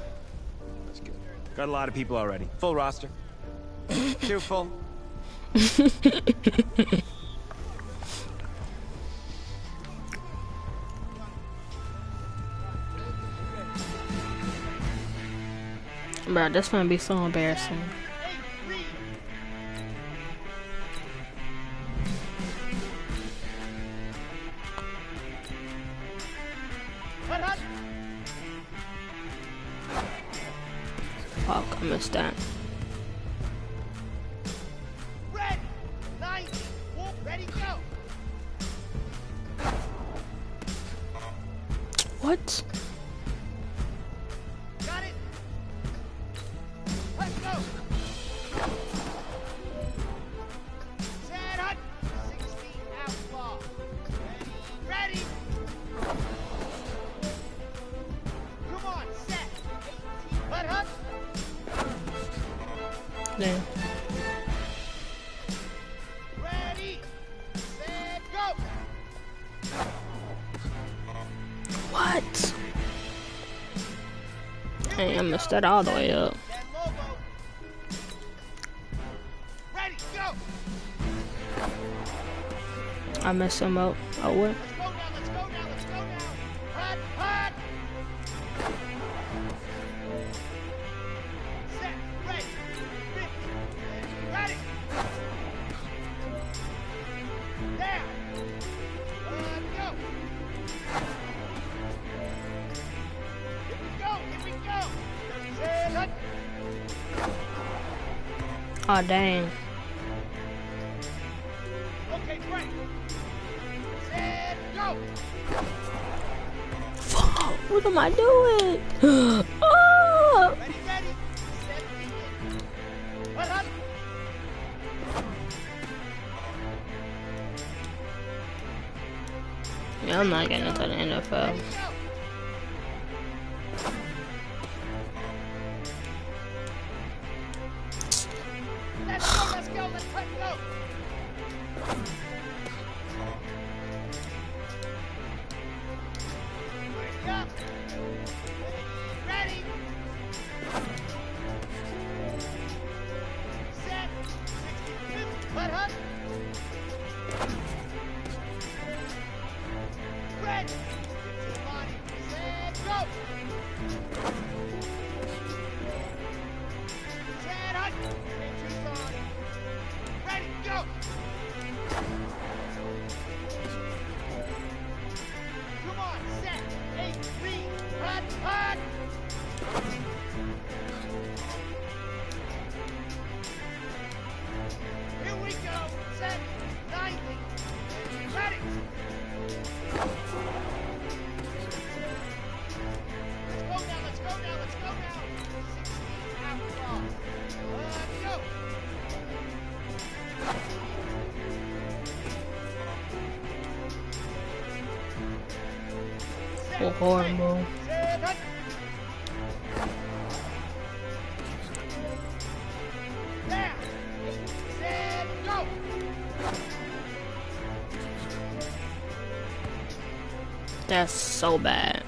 That's good. Got a lot of people already. Full roster. Too full. Bro, this gonna be so embarrassing. Fuck, I missed that. Ready. 90. Ready, go. What? Got it. Let's go. Set hut. 60 outlaw. Ready. Come on, set. 18. Hut, hut. Damn. Ready. Set, go. What? Hey, I messed that all the way up. Ready, go. I messed him up. Oh, what? Let's go now. Hut, hut. Set, ready. 50. Ready. Down. Go. Here we go. Set, hut. Oh, dang. Okay, great. Set, go. Fuck, what am I doing? Oh! Ready. Set, begin. Hut, hut. Yeah, I'm not getting into the NFL. Let's go. Let's go. Up. Ready. Set. 60. Hut, hut. Ready. 15 body. Set, go. Set, hut. Choose on. Ready, go. Come on, set. 8, 3, hut, hut. Here we go. Set. 90. Ready. Let's go now. 16 outlaw. Let's go. Oh, horrible. Set, hut. There. Set, go. That's so bad.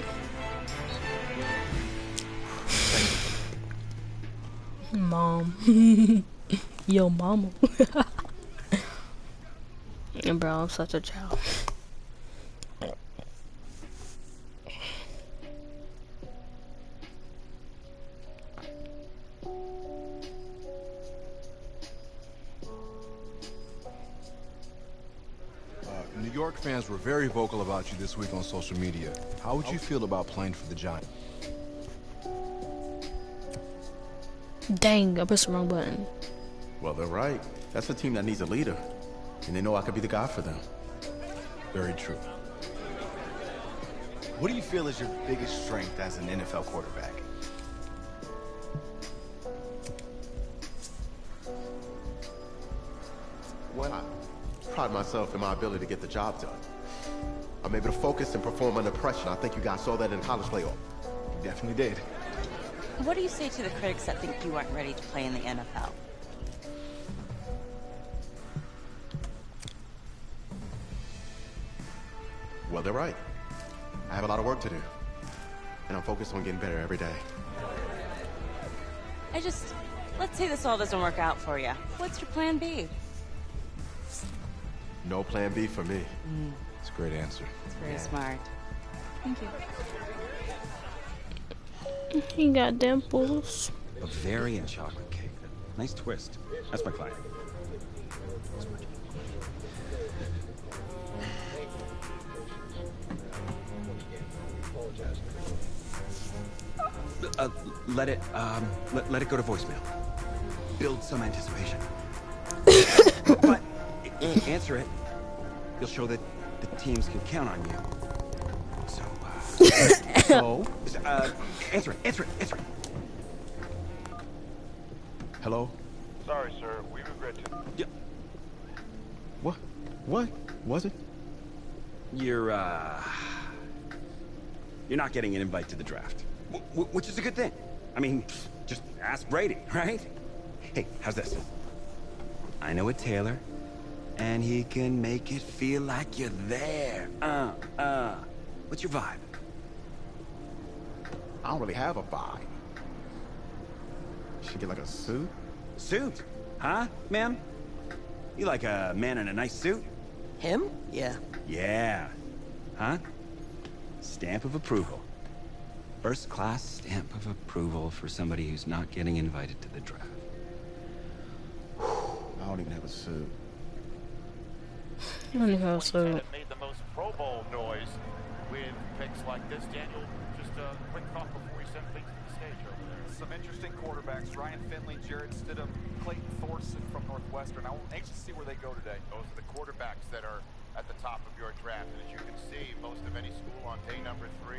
Mom. Yo, mama. Bro, I'm such a child. New York fans were very vocal about you this week on social media. How would you feel about playing for the Giants? Dang, I pressed the wrong button. Well, they're right. That's a team that needs a leader. And they know I could be the guy for them. Very true. What do you feel is your biggest strength as an NFL quarterback? Well, I pride myself in my ability to get the job done. I'm able to focus and perform under pressure. I think you guys saw that in college playoff. You definitely did. What do you say to the critics that think you aren't ready to play in the NFL? Well, they're right. I have a lot of work to do. And I'm focused on getting better every day. Let's say this all doesn't work out for you. What's your plan B? No plan B for me. It's a great answer. It's very smart. Thank you. He got dimples. Bavarian chocolate cake. Nice twist. That's my client. Let it go to voicemail. Build some anticipation. But answer it. You'll show that the teams can count on you. So, answer it. Hello? Sorry, sir. We regret to... Yeah. What? What was it? You're not getting an invite to the draft. Which is a good thing. I mean, just ask Brady, right? Hey, how's this? I know a tailor, and he can make it feel like you're there. What's your vibe? I don't really have a vibe. Should get like a suit? Suit? Huh, ma'am? You like a man in a nice suit? Him? Yeah. Yeah. Huh? Stamp of approval. First class stamp of approval for somebody who's not getting invited to the draft. I don't even have a suit. I don't even have a suit. Made the most Pro Bowl noise with picks like this, Daniel. Just a quick thought before we send things to the stage over there. Some interesting quarterbacks: Ryan Finley, Jarrett Stidham, Clayton Thorson from Northwestern. I'm anxious to see where they go today. Those are the quarterbacks that are at the top of your draft. And as you can see, most of any school on day number 3,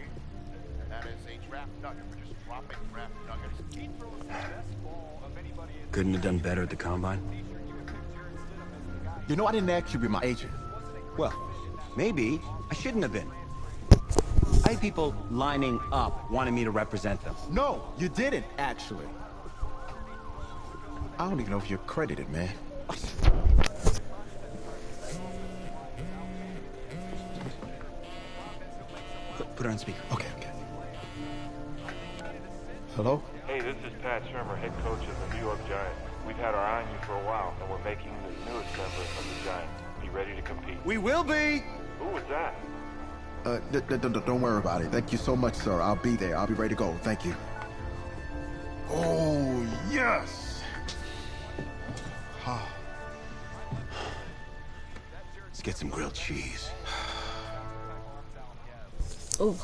and that is a draft nugget. We're just dropping draft nuggets. He throws the best ball of anybody in. Couldn't have done better at the combine. You know, I didn't ask you to be my agent. Well, maybe I shouldn't have been. I had people lining up wanting me to represent them. No, you didn't, actually. I don't even know if you're credited, man. Put it on speaker. Okay. Hello? Hey, this is Pat Shermer, head coach of the New York Giants. We've had our eye on you for a while, and we're making you the newest member of the Giants. Be ready to compete. We will be! Who was that? Don't worry about it. Thank you so much, sir. I'll be there. I'll be ready to go. Thank you. Oh, yes! Let's get some grilled cheese. Oh.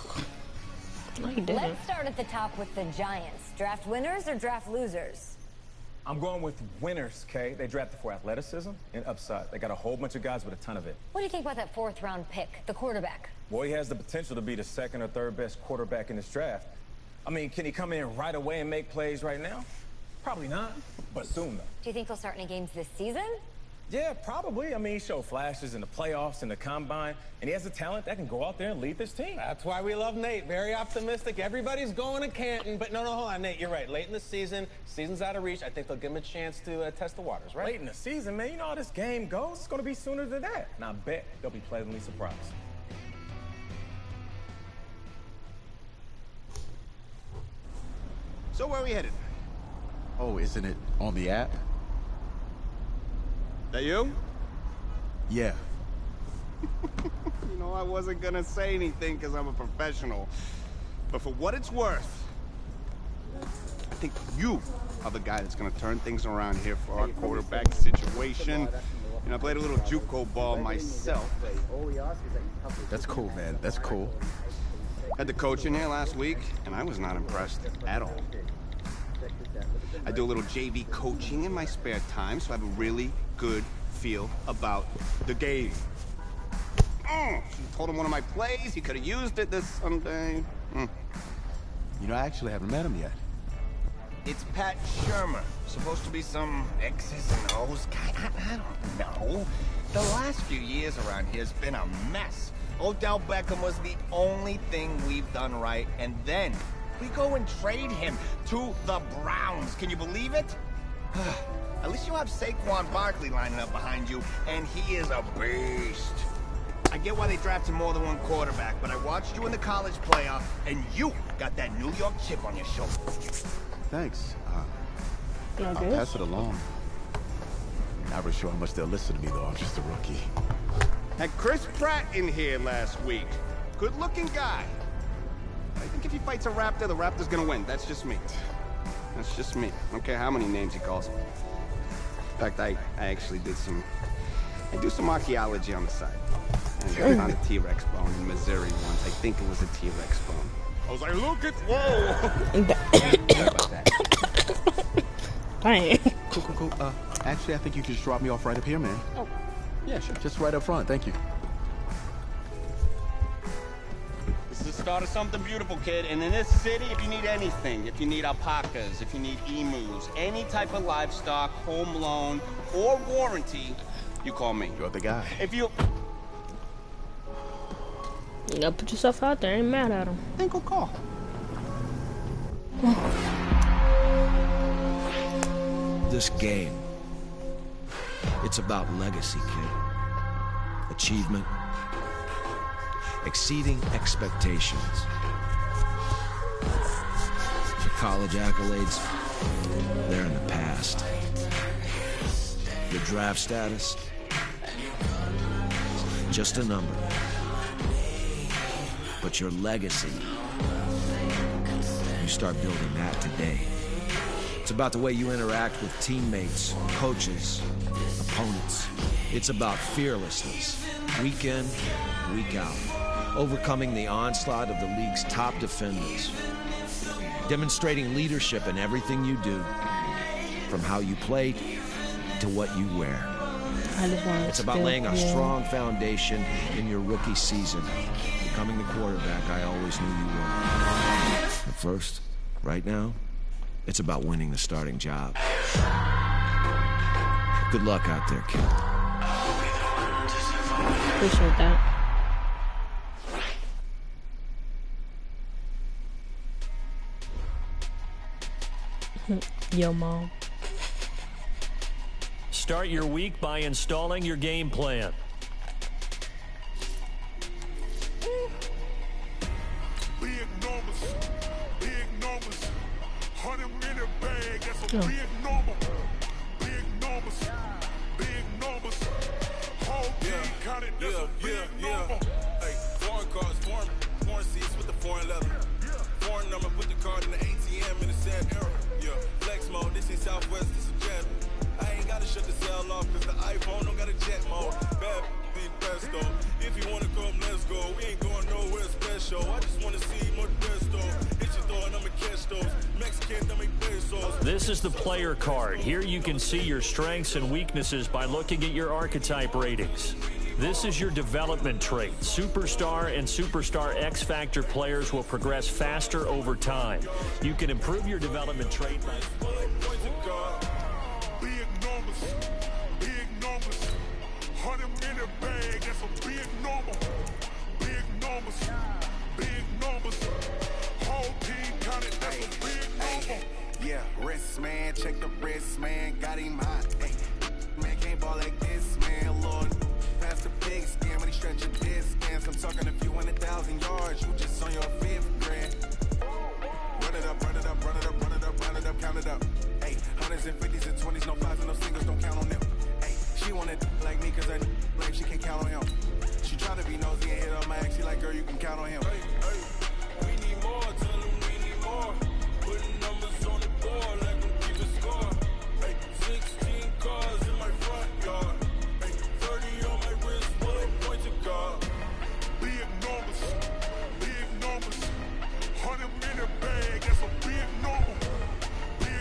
Let's start at the top with the Giants. Draft winners or draft losers? I'm going with winners, Kay. They drafted for athleticism and upside. They got a whole bunch of guys with a ton of it. What do you think about that 4th-round pick, the quarterback? Boy, he has the potential to be the 2nd or 3rd best quarterback in this draft. I mean, can he come in right away and make plays right now? Probably not, but soon, though. Do you think he'll start any games this season? Yeah, probably. I mean, he showed flashes in the playoffs and the combine, and he has the talent that can go out there and lead this team. That's why we love Nate. Very optimistic. Everybody's going to Canton, but no, hold on, Nate. You're right. Late in the season's out of reach. I think they'll give him a chance to test the waters, right? Late in the season, man. You know how this game goes. It's going to be sooner than that. And I bet they'll be pleasantly surprised. So where are we headed? Oh, isn't it on the app? That you? Yeah. You know, I wasn't gonna say anything because I'm a professional. But for what it's worth, I think you are the guy that's gonna turn things around here for our quarterback situation. You know, I played a little JUCO ball myself. That's cool, man. That's cool. Had the coach in here last week, and I was not impressed at all. I do a little JV coaching in my spare time, so I have a really good feel about the game. Told him one of my plays, he could have used it this Sunday. You know, I actually haven't met him yet. It's Pat Shermer. Supposed to be some X's and O's guy. I don't know. The last few years around here's been a mess. Odell Beckham was the only thing we've done right, and then we go and trade him to the Browns. Can you believe it? At least you have Saquon Barkley lining up behind you, and he is a beast. I get why they drafted more than one quarterback, but I watched you in the college playoff, and you got that New York chip on your shoulder. Thanks. I'll pass it along. Not really sure how much they'll listen to me, though. I'm just a rookie. Had Chris Pratt in here last week. Good-looking guy. I think if he fights a raptor, the raptor's gonna win. That's just me. That's just me. I don't care how many names he calls him. In fact, I actually did some... I do some archaeology on the side. I found a T-Rex bone in Missouri once. I think it was a T-Rex bone. I was like, look at... Whoa! Sorry about that. Dang. Cool. Actually, I think you can just drop me off right up here, man. Oh. Yeah, sure. Just right up front. Thank you. This is the start of something beautiful, kid. And in this city, if you need anything, if you need alpacas, if you need emus, any type of livestock, home loan, or warranty, you call me. You're the guy. If you... You gotta put yourself out there. I ain't mad at him. Then go call. This game, it's about legacy, kid. Achievement. Exceeding expectations. Your college accolades, they're in the past. Your draft status, just a number. But your legacy, you start building that today. It's about the way you interact with teammates, coaches, opponents. It's about fearlessness, week in, week out. Overcoming the onslaught of the league's top defenders. Demonstrating leadership in everything you do, from how you play to what you wear. It's about laying a strong foundation in your rookie season, becoming the quarterback I always knew you were. But first, right now, it's about winning the starting job. Good luck out there, kid. Appreciate that. Yo, Mom. Start your week by installing your game plan. Big numbers, 100-minute bag, that's a big number. Big numbers, whole team counted, that's a big number. Hey, foreign cars, foreign seats with the foreign leather. Foreign number, put the card in the ATM in the sad era. Yeah, flex mode, this ain't Southwest, this is Jet. I ain't gotta shut the cell off, cause the iPhone don't got a jet mode. Bad big best though. If you wanna come, let's go. We ain't going nowhere special. I just wanna see more best though. Hit your door and I'ma catch those. Mexican, I'ma pesos. This is the player card. Here you can see your strengths and weaknesses by looking at your archetype ratings. This is your development trait. Superstar and Superstar X Factor players will progress faster over time. You can improve your development trait by... Big numbers, 100-minute bag, that's a big number. Big numbers, whole team counted, that's a big number. Yeah, wrist man, check the wrist man, got him hot. Hey, man can't ball like this, man, Lord. Past the big skin when he stretch your distance. I'm talking a few 100,000 yards, you just on your 5th grade. Run it up, count it up. Hey, hundreds and 50s and 20s, no 5s and no singles, don't count on them. Hey, she wanna like me cause I like she can't count on him. She try to be nosy and hit up my ex, she like, girl, you can count on him. Hey, we need more, tell them we need more. Putting numbers on the board like we keep a score. Hey, 16 cars in my front yard. Hey, 30 on my wrist, bullet point to guard. Big numbers, 100-minute bag, that's a big number. Big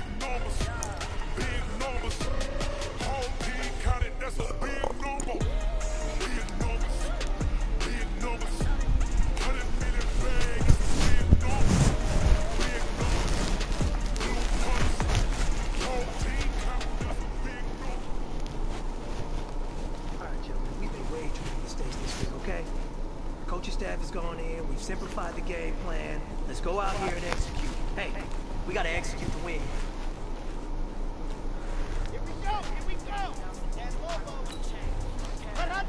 staff has gone in. We've simplified the game plan. Let's go out here and execute. Hey, we gotta execute to win. Here we go! Here we go! That's Lobo. Hut, hut.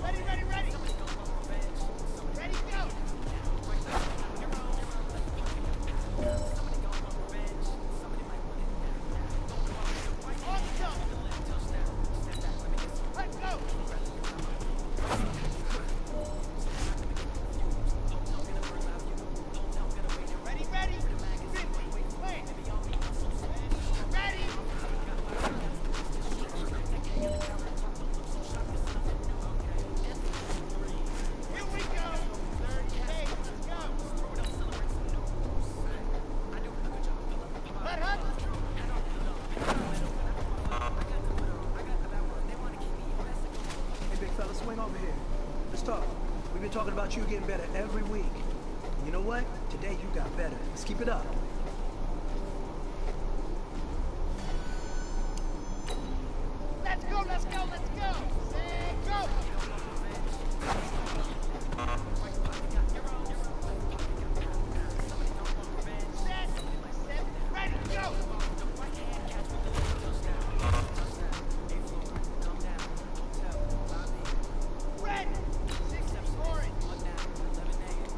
Ready, ready, ready! Ready, go! Let's go! Ready, ready! Play! Ready! Here we go! Hey, let's go! Hut, hut! Hey, big fella, swing over here. Let's talk. We've been talking about you getting better every week. You know what? Today you got better. Let's keep it up. Let's go, let's go, let's go! Say go! Set, ready, go! Red, 6 orange.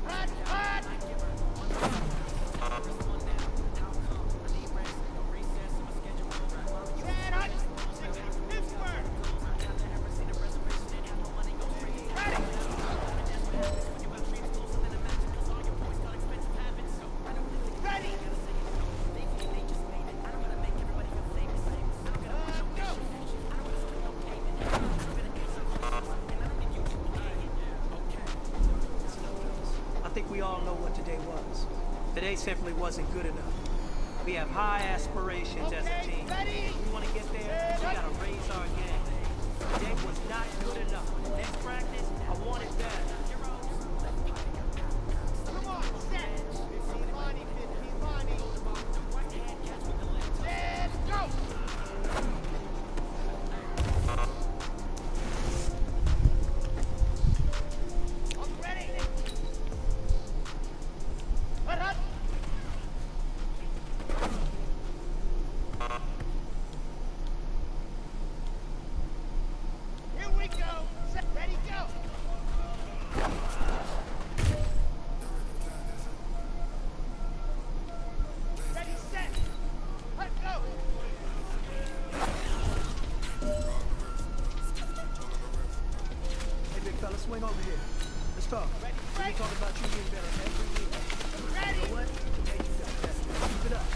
Hot, hot! Set, hot! Pittsburgh! Ready! Ready! Go! I think we all know what today was. Today simply wasn't good enough. We have high aspirations as a team. We want to get there, we gotta raise our game. Today was not good enough. Next practice, I want it better. Come on, set! 15 Lonnie, 15 Lonnie. Let's go! I'm ready! Hut, hut! Here we go! Set, ready, go! Ready, set! Let's go! Hey, big fella, swing over here. Let's talk. We've been talking about you getting better every week. You know what? Today you got better. Keep it up.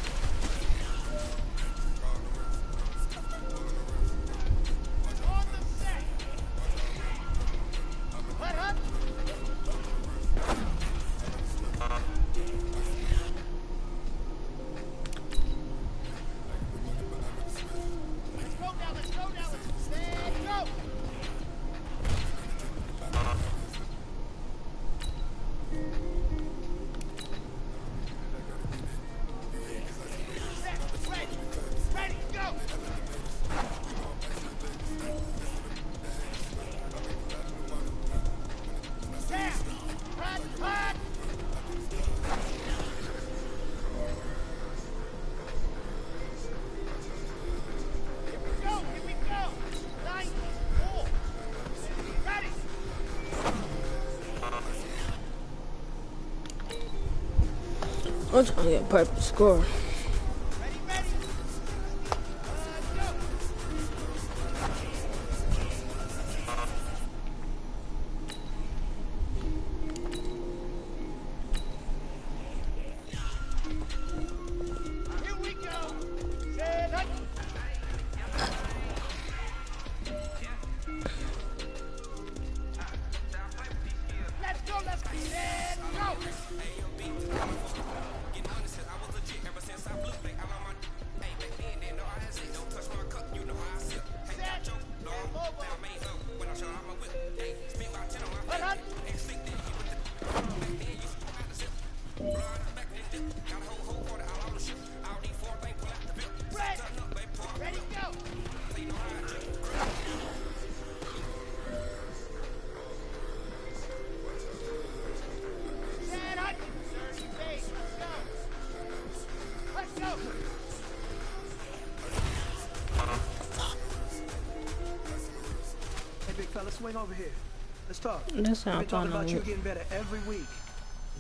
On the set! Hut, hut! Let's go now, let's go now, let's go! Set, ready, ready, go! Set, hot, hot! Here we go, here we go! 9, 4, ready! I'm trying to get a perfect score. Here we go! Set, hut! Let's go, let's go! swing over here. Let's talk. That's We've how been talking about you it. getting better every week.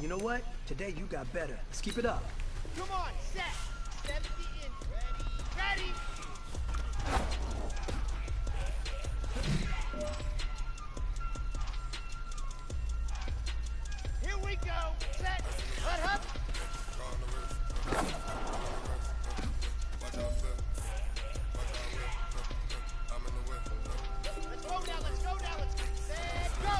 You know what? Today you got better. Let's keep it up. Come on, set. 70 in. Ready. Ready. Here we go. Set. Hut, hut. Let's go now. Let's go now. Let's go.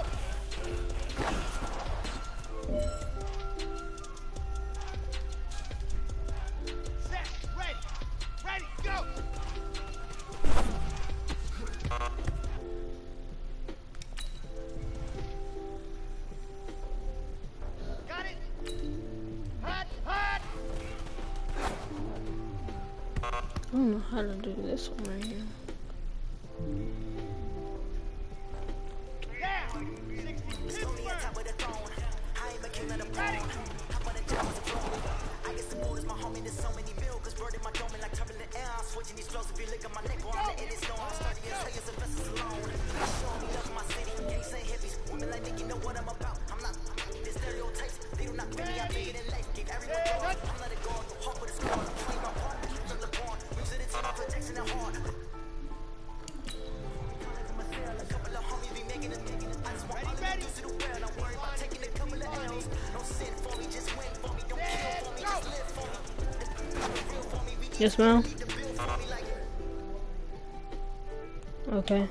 Set. Ready. Ready. Go. Got it. Hut, hut. I don't know how to do this one right here. Yes, ma'am. Okay.